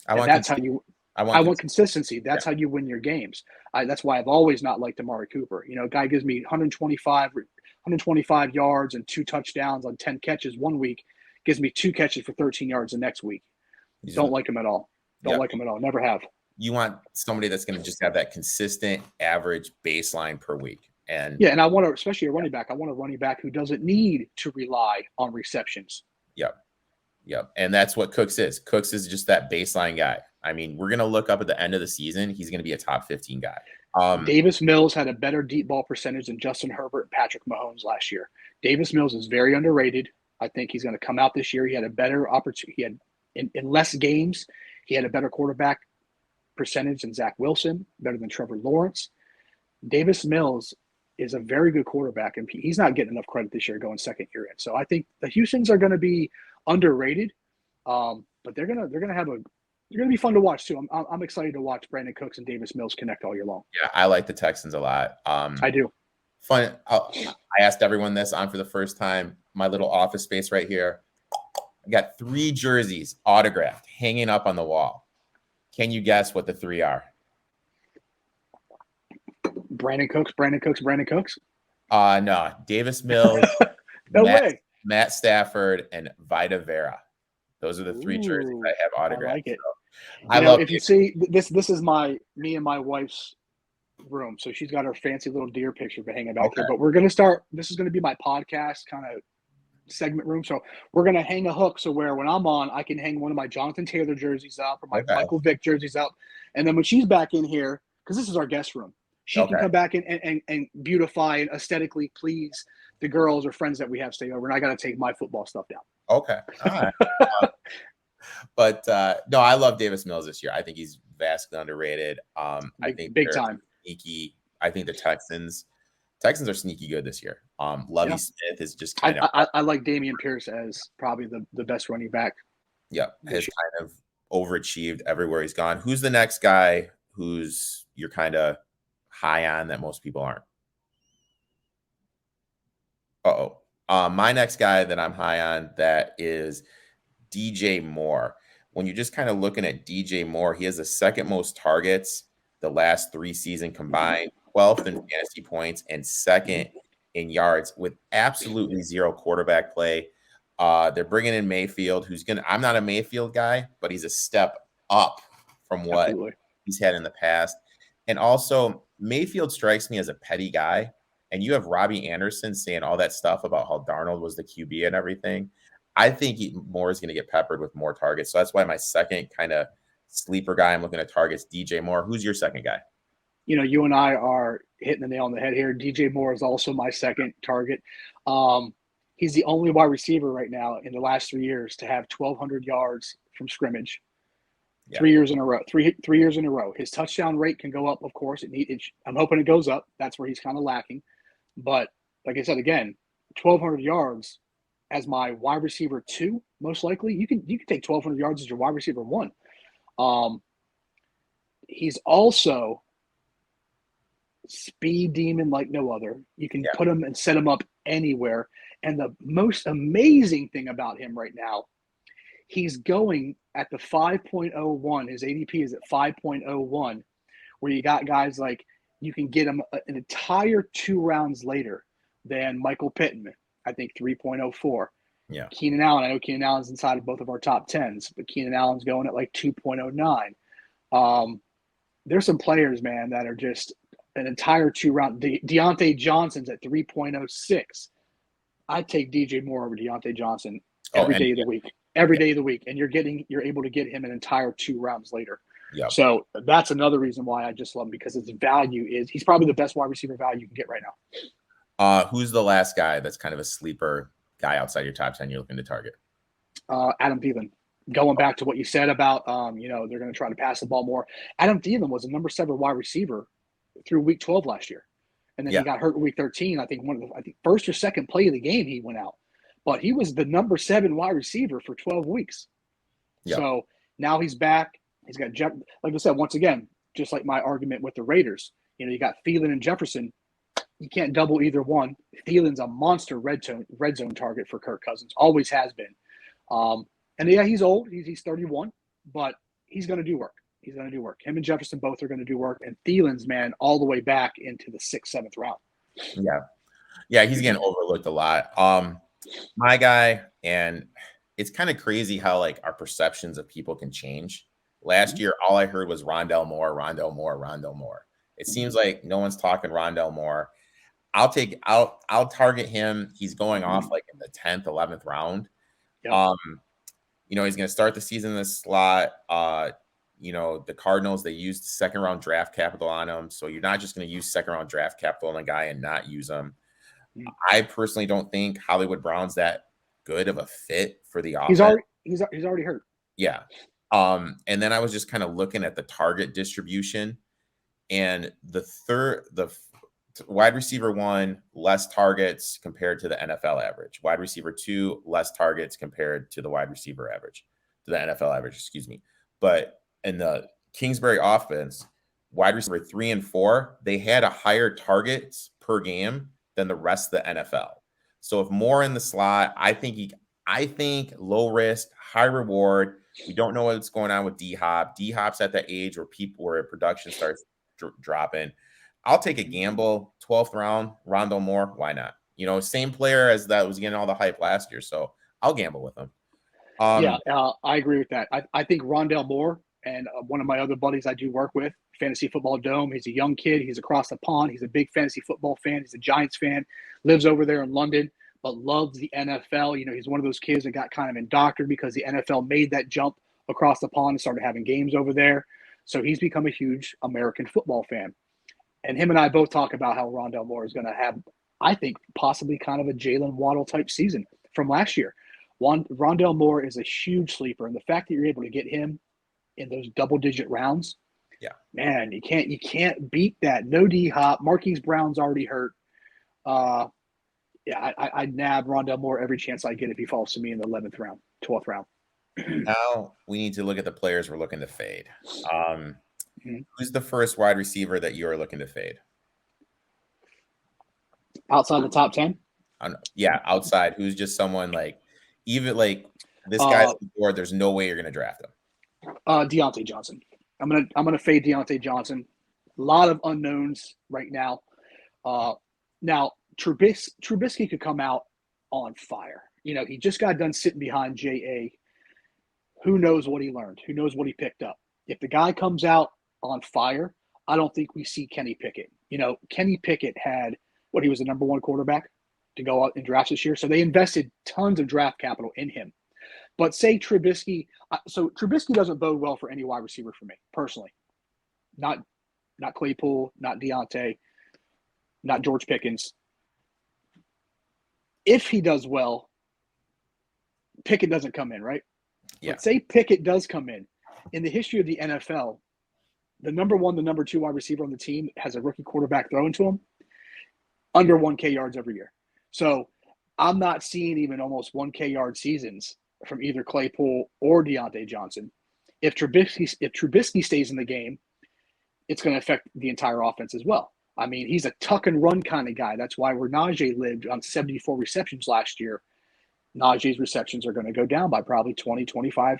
I want consistency. That's how you win your games. That's why I've always not liked Amari Cooper. You know, a guy gives me 125 yards and 2 touchdowns on 10 catches one week, gives me 2 catches for 13 yards the next week. Don't like him at all. Like him at all. Never have. You want somebody that's going to just have that consistent average baseline per week. And I want to, especially a running back, I want a running back who doesn't need to rely on receptions. Yep. And that's what Cooks is. Cooks is just that baseline guy. I mean, we're going to look up at the end of the season. He's going to be a top 15 guy. Davis Mills had a better deep ball percentage than Justin Herbert and Patrick Mahomes last year. Davis Mills is very underrated. I think he's going to come out this year. He had a better opportunity. He had in less games. He had a better quarterback percentage than Zach Wilson, better than Trevor Lawrence. Davis Mills is a very good quarterback, and he's not getting enough credit this year going second year in. So I think the Houstons are going to be underrated, but they're going to be fun to watch too. I'm excited to watch Brandon Cooks and Davis Mills connect all year long. Yeah, I like the Texans a lot. I do. Fun. I asked everyone this on for the first time. My little office space right here. I got 3 jerseys autographed hanging up on the wall. Can you guess what the 3 are? Brandon Cooks. No. Davis Mills, No way. Matt Stafford, and Vita Vera. Those are the 3 jerseys I have autographed. I like it. So I love. If you see this is me and my wife's room. So she's got her fancy little deer picture hanging back here. But we're gonna start. This is gonna be my podcast kind of segment room. So we're gonna hang a hook so where when I'm on, I can hang one of my Jonathan Taylor jerseys up or my Michael Vick jerseys up, and then when she's back in here, because this is our guest room, she can come back in and beautify and aesthetically please the girls or friends that we have stay over. And I got to take my football stuff down. Okay. All right. But no, I love Davis Mills this year. I think he's vastly underrated. I think big time sneaky. I think the Texans are sneaky good this year. Lovie Smith is just kind of. I like Dameon Pierce as probably the best running back. Yeah, has kind of overachieved everywhere he's gone. Who's the next guy who's you're kind of high on that most people aren't? My next guy that I'm high on that is DJ Moore. When you're just kind of looking at DJ Moore, he has the second most targets the last 3 seasons combined, 12th in fantasy points, and second in yards with absolutely 0 quarterback play. They're bringing in Mayfield, I'm not a Mayfield guy, but he's a step up from what he's had in the past. And also, Mayfield strikes me as a petty guy. And you have Robbie Anderson saying all that stuff about how Darnold was the QB and everything. I think Moore is going to get peppered with more targets. So that's why my second kind of sleeper guy I'm looking at targets, DJ Moore. Who's your second guy? You know, you and I are hitting the nail on the head here. DJ Moore is also my second target. He's the only wide receiver right now in the last 3 years to have 1,200 yards from scrimmage. 3 years in a row. 3 years in a row. His touchdown rate can go up, of course. I'm hoping it goes up. That's where he's kind of lacking. But like I said, again, 1,200 yards as my wide receiver 2, most likely. You can take 1,200 yards as your wide receiver 1. He's also speed demon like no other. You can put him and set him up anywhere. And the most amazing thing about him right now, he's going at the 5.01. His ADP is at 5.01, where you got guys like you can get him an entire 2 rounds later than Michael Pittman, I think 3.04. Keenan Allen, I know Keenan Allen's inside of both of our top 10s, but Keenan Allen's going at like 2.09. There's some players, man, that are just an entire 2-round. Deontay Johnson's at 3.06. I'd take DJ Moore over Deontay Johnson every day of the week. Every day of the week. And you're able to get him an entire 2 rounds later. Yeah. So that's another reason why I just love him, because his value is he's probably the best wide receiver value you can get right now. Who's the last guy that's kind of a sleeper guy outside your top 10 you're looking to target? Adam Thielen. Going back to what you said about, they're going to try to pass the ball more. Adam Thielen was a number 7 wide receiver through week 12 last year. And then he got hurt in week 13. I think first or second play of the game, he went out. But he was the number 7 wide receiver for 12 weeks. Yeah. So now he's back. He's got, like I said, once again, just like my argument with the Raiders, you got Thielen and Jefferson. You can't double either one. Thielen's a monster red zone target for Kirk Cousins. Always has been. And yeah, he's old. He's 31, but he's going to do work. He's going to do work. Him and Jefferson both are going to do work. And Thielen's, man, all the way back into the 6th, 7th round. Yeah, he's getting overlooked a lot. My guy, and it's kind of crazy how like our perceptions of people can change. Last year, all I heard was Rondell Moore. It seems like no one's talking Rondell Moore. I'll target him. He's going off like in the 10th, 11th round. Yep. He's going to start the season in the slot. The Cardinals, they used 2nd round draft capital on him. So you're not just going to use 2nd round draft capital on a guy and not use him. I personally don't think Hollywood Brown's that good of a fit for the offense. He's already hurt. Yeah. And then I was just kind of looking at the target distribution, and the wide receiver 1, less targets compared to the NFL average. Wide receiver 2, less targets compared to the wide receiver average, to the NFL average, excuse me. But in the Kingsbury offense, wide receiver 3 and 4, they had a higher targets per game than the rest of the NFL. So if Moore in the slot, I think low risk, high reward. We don't know what's going on with D-Hop. D-Hop's at that age where production starts dropping. I'll take a gamble. 12th round, Rondell Moore. Why not? Same player as that was getting all the hype last year. So I'll gamble with him. I agree with that. I think Rondell Moore, and one of my other buddies I do work with, Fantasy Football Dome. He's a young kid. He's across the pond. He's a big fantasy football fan. He's a Giants fan. Lives over there in London, but loves the NFL. He's one of those kids that got kind of indoctrinated because the NFL made that jump across the pond and started having games over there. So he's become a huge American football fan. And him and I both talk about how Rondell Moore is going to have, I think, possibly kind of a Jalen Waddle type season from last year. Rondell Moore is a huge sleeper, and the fact that you're able to get him in those double-digit rounds, man, you can't beat that. No D-Hop. Marquise Brown's already hurt. I'd nab Rondell Moore every chance I get if he falls to me in the 11th round, 12th round. Now we need to look at the players we're looking to fade. Who's the first wide receiver that you're looking to fade? Outside the top 10? Outside. Who's just someone like, even like this guy's on the board, there's no way you're going to draft him. Deontay Johnson. I'm gonna fade Deontay Johnson. A lot of unknowns right now. Now Trubisky could come out on fire. He just got done sitting behind J.A. Who knows what he learned? Who knows what he picked up? If the guy comes out on fire, I don't think we see Kenny Pickett. Kenny Pickett had he was the number 1 quarterback to go out in drafts this year. So they invested tons of draft capital in him. But say Trubisky, so Trubisky doesn't bode well for any wide receiver for me, personally. Not Claypool, not Deontay, not George Pickens. If he does well, Pickett doesn't come in, right? Yeah. But say Pickett does come in the history of the NFL, the number 1, the number 2 wide receiver on the team has a rookie quarterback throwing to him under 1K yards every year. So I'm not seeing even almost 1K yard seasons from either Claypool or Deontay Johnson. If Trubisky stays in the game, it's going to affect the entire offense as well. I mean, he's a tuck and run kind of guy. That's why where Najee lived on 74 receptions last year, Najee's receptions are going to go down by probably 20, 25.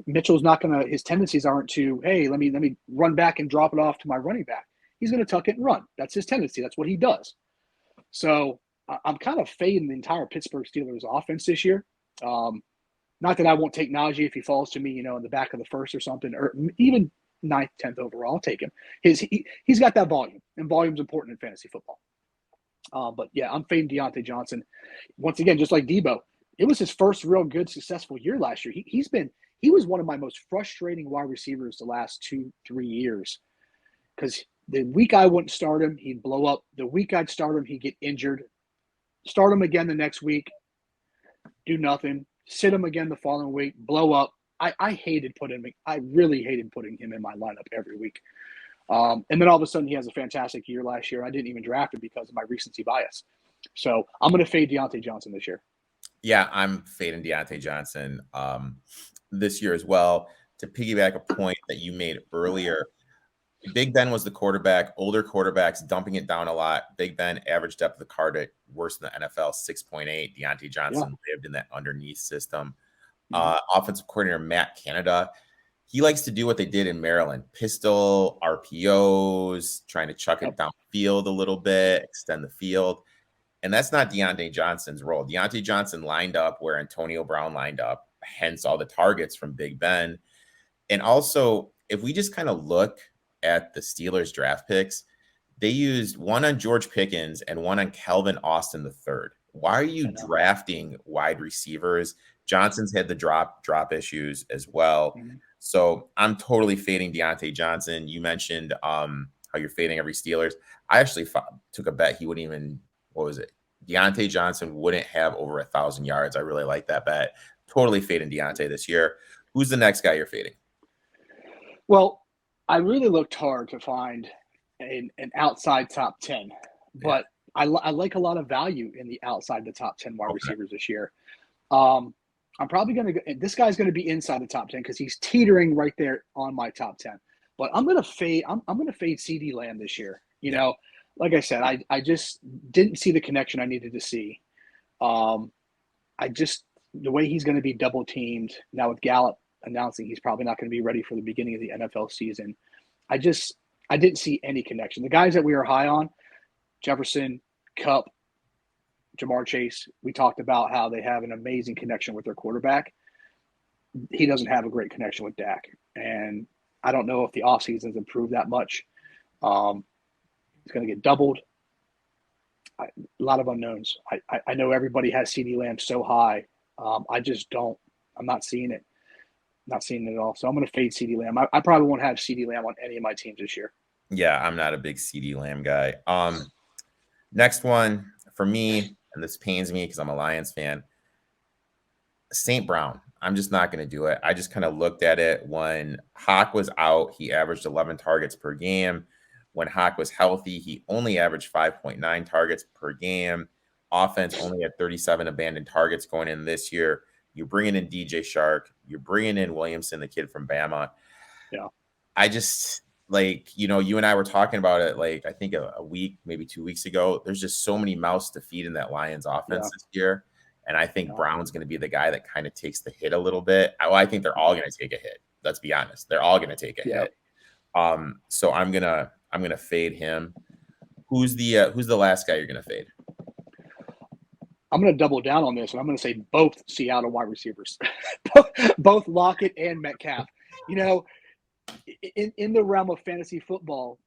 Mitchell's not going to – his tendencies aren't to, hey, let me run back and drop it off to my running back. He's going to tuck it and run. That's his tendency. That's what he does. So I'm kind of fading the entire Pittsburgh Steelers offense this year. Not that I won't take Najee if he falls to me, in the back of the first or something, or even ninth, 10th overall. I'll take him. He's got that volume, and volume's important in fantasy football. But yeah, I'm fading Deontay Johnson. Once again, just like Debo, it was his first real good, successful year last year. He was one of my most frustrating wide receivers the last 2-3 years, because the week I wouldn't start him, he'd blow up. The week I'd start him, he'd get injured. Start him again the next week, do nothing. Sit him again the following week, blow up. I really hated putting him in my lineup every week. And then all of a sudden he has a fantastic year last year. I didn't even draft him because of my recency bias. So I'm going to fade Deontay Johnson this year. Yeah, I'm fading Deontay Johnson this year as well. To piggyback a point that you made earlier, Big Ben was the quarterback. Older quarterbacks dumping it down a lot. Big Ben average depth of the card at worse than the NFL, 6.8. Deontay Johnson lived in that underneath system. Offensive coordinator Matt Canada, he likes to do what they did in Maryland: pistol, RPOs, trying to chuck it downfield a little bit, extend the field. And that's not Deontay Johnson's role. Deontay Johnson lined up where Antonio Brown lined up, hence all the targets from Big Ben. And also, if we just kind of look at the Steelers draft picks, they used one on George Pickens and one on Calvin Austin III. Why are you drafting wide receivers? Johnson's had the drop issues as well. So I'm totally fading Deontay Johnson. You mentioned how you're fading every Steelers. I actually took a bet he wouldn't even, Deontay Johnson wouldn't have over 1,000 yards. I really like that bet. Totally fading Deontay this year. Who's the next guy you're fading? Well, I really looked hard to find an outside top 10, but I like a lot of value in the outside the top 10 wide receivers this year. I'm probably going to go – this guy's going to be inside the top 10 because he's teetering right there on my top 10. But I'm going to fade – I'm going to fade CeeDee Lamb this year. Like I said, I just didn't see the connection I needed to see. The way he's going to be double teamed now with Gallup announcing he's probably not going to be ready for the beginning of the NFL season. I didn't see any connection. The guys that we were high on, Jefferson, Kupp, Jamar Chase, we talked about how they have an amazing connection with their quarterback. He doesn't have a great connection with Dak. And I don't know if the offseason has improved that much. He's going to get doubled. A lot of unknowns. I know everybody has CeeDee Lamb so high. I just don't. I'm not seeing it. Not seeing it at all. So I'm going to fade CeeDee Lamb. I probably won't have CeeDee Lamb on any of my teams this year. Yeah, I'm not a big CeeDee Lamb guy. Next one for me, and this pains me because I'm a Lions fan, St. Brown. I'm just not going to do it. I just kind of looked at it. When Hawk was out, he averaged 11 targets per game. When Hawk was healthy, he only averaged 5.9 targets per game. Offense only had 37 abandoned targets going in this year. You're bringing in DJ Shark. You're bringing in Williamson, the kid from Bama. Yeah. I just, you and I were talking about it, I think a week, maybe 2 weeks ago. There's just so many mouths to feed in that Lions offense this year. And I think Brown's going to be the guy that kind of takes the hit a little bit. I think they're all going to take a hit. Let's be honest. They're all going to take a hit. So I'm going to fade him. Who's the last guy you're going to fade? I'm going to double down on this, and I'm going to say both Seattle wide receivers, both Lockett and Metcalf. In the realm of fantasy football,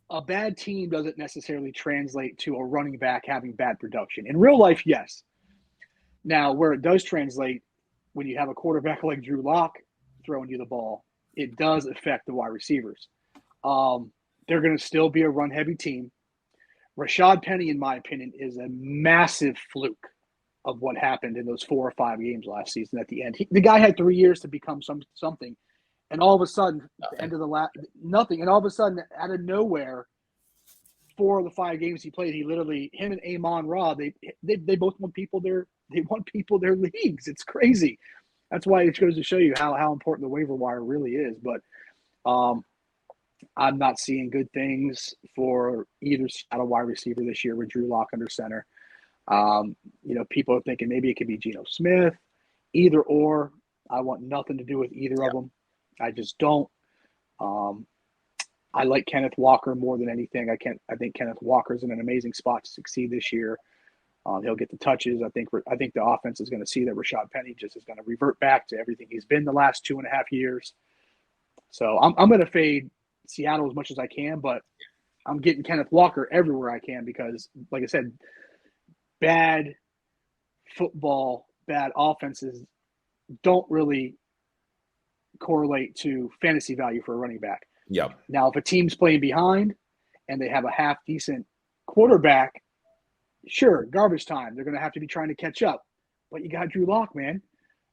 a bad team doesn't necessarily translate to a running back having bad production. In real life, yes. Now, where it does translate, when you have a quarterback like Drew Lock throwing you the ball, it does affect the wide receivers. They're going to still be a run-heavy team. Rashad Penny, in my opinion, is a massive fluke of what happened in those 4 or 5 games last season at the end. The guy had 3 years to become something, and all of a sudden, the end of the nothing. And all of a sudden, out of nowhere, 4 of the 5 games he played, him and Amon Ra, they both won people their leagues. It's crazy. That's why it goes to show you how important the waiver wire really is. But I'm not seeing good things for either Seattle wide receiver this year with Drew Lock under center. People are thinking maybe it could be Geno Smith, either or. I want nothing to do with either of them. I just don't. I like Kenneth Walker more than anything. I think Kenneth Walker's in an amazing spot to succeed this year. He'll get the touches. I think the offense is going to see that Rashad Penny just is going to revert back to everything he's been the last 2.5 years. So I'm going to fade Seattle as much as I can, but I'm getting Kenneth Walker everywhere I can because, like I said, bad football, bad offenses don't really correlate to fantasy value for a running back. Yep. Now, if a team's playing behind and they have a half decent quarterback, sure, garbage time. They're going to have to be trying to catch up. But you got Drew Lock, man.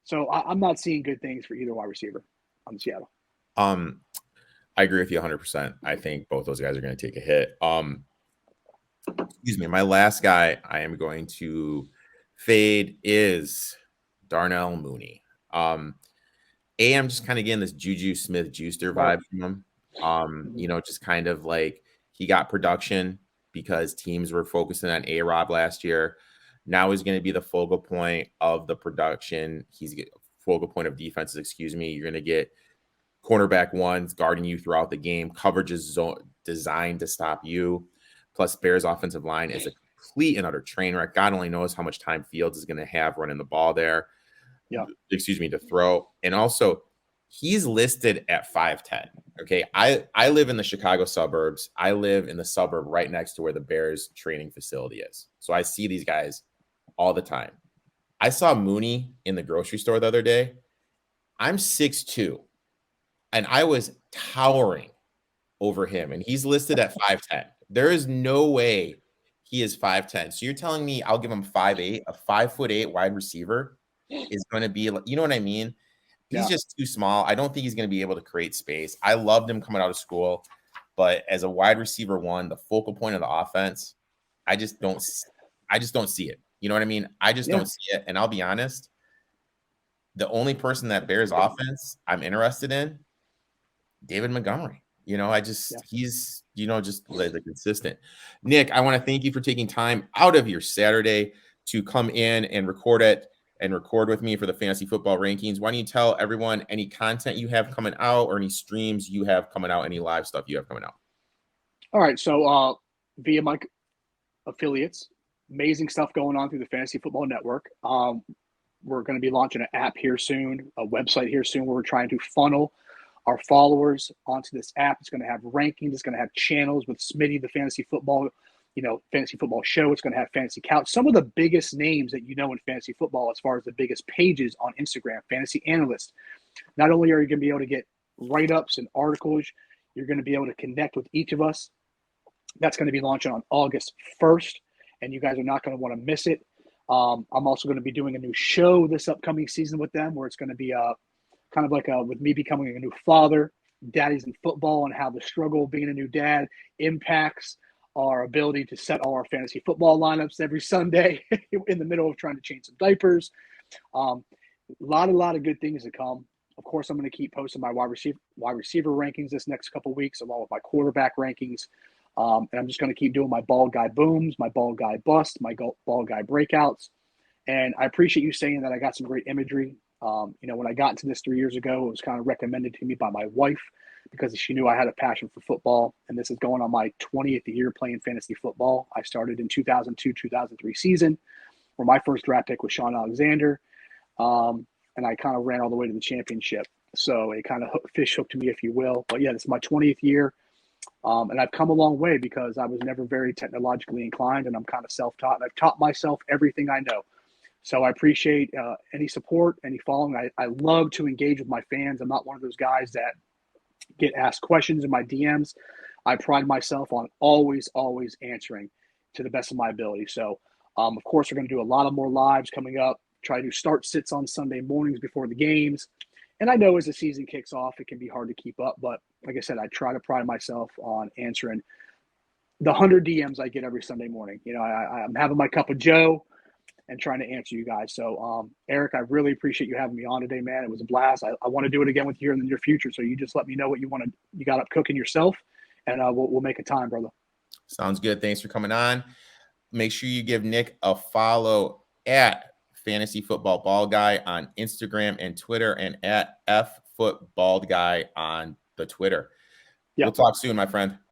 So I'm not seeing good things for either wide receiver on Seattle. I agree with you 100%. I think both those guys are going to take a hit. Excuse me. My last guy I am going to fade is Darnell Mooney. I'm just kind of getting this Juju Smith-Juicer vibe from him. Just kind of like he got production because teams were focusing on A-Rob last year. Now he's going to be the focal point of the production. He's focal point of defenses, excuse me. You're going to get cornerback ones guarding you throughout the game. Coverage is designed to stop you. Plus, Bears' offensive line is a complete and utter train wreck. God only knows how much time Fields is going to have running the ball there. Yeah. To throw. And also, he's listed at 5'10". Okay. I live in the Chicago suburbs. I live in the suburb right next to where the Bears training facility is. So I see these guys all the time. I saw Mooney in the grocery store the other day. I'm 6'2", and I was towering over him, and he's listed at 5'10". There is no way he is 5'10". So you're telling me I'll give him 5'8", a 5'8" wide receiver is going to be, you know what I mean? He's just too small. I don't think he's going to be able to create space. I loved him coming out of school, but as a wide receiver one, the focal point of the offense, I just don't see it. You know what I mean? I just don't see it. And I'll be honest, the only person that Bears offense I'm interested in, David Montgomery. He's, just like the consistent. Nick, I want to thank you for taking time out of your Saturday to come in and record with me for the fantasy football rankings. Why don't you tell everyone any content you have coming out or any streams you have coming out, any live stuff you have coming out? All right. So via my affiliates, amazing stuff going on through the Fantasy Football Network. We're going to be launching an app here soon, a website here soon, where we're trying to funnel our followers onto this app. It's going to have rankings. It's going to have channels with Smitty, the fantasy football show. It's going to have Fantasy Couch. Some of the biggest names that in fantasy football, as far as the biggest pages on Instagram, fantasy analysts. Not only are you going to be able to get write-ups and articles, you're going to be able to connect with each of us. That's going to be launching on August 1st, and you guys are not going to want to miss it. I'm also going to be doing a new show this upcoming season with them, where it's going to be kind of like with me becoming a new father, daddies in football, and how the struggle of being a new dad impacts our ability to set all our fantasy football lineups every Sunday in the middle of trying to change some diapers. A lot of good things to come. Of course, I'm going to keep posting my wide receiver rankings this next couple of weeks, along with my quarterback rankings. And I'm just going to keep doing my ball guy booms, my ball guy bust, my ball guy breakouts. And I appreciate you saying that I got some great imagery. When I got into this 3 years ago, it was kind of recommended to me by my wife because she knew I had a passion for football. And this is going on my 20th year playing fantasy football. I started in 2002-2003 season, where my first draft pick was Sean Alexander. And I kind of ran all the way to the championship. So it kind of fish hooked me, if you will. But yeah, this is my 20th year. And I've come a long way because I was never very technologically inclined, and I'm kind of self-taught. And I've taught myself everything I know. So I appreciate any support, any following. I love to engage with my fans. I'm not one of those guys that get asked questions in my DMs. I pride myself on always answering to the best of my ability. So, of course, we're going to do a lot of more lives coming up. Try to start sits on Sunday mornings before the games. And I know as the season kicks off, it can be hard to keep up. But like I said, I try to pride myself on answering the 100 DMs I get every Sunday morning. I'm having my cup of Joe and trying to answer you guys. So, Eric, I really appreciate you having me on today, man. It was a blast. I want to do it again with you in the near future. So you just let me know what you got up cooking yourself, and we'll make a time, brother. Sounds good. Thanks for coming on. Make sure you give Nick a follow at Fantasy Football Ball Guy on Instagram and Twitter, and at FFootballGuy on the Twitter. We'll talk soon, my friend.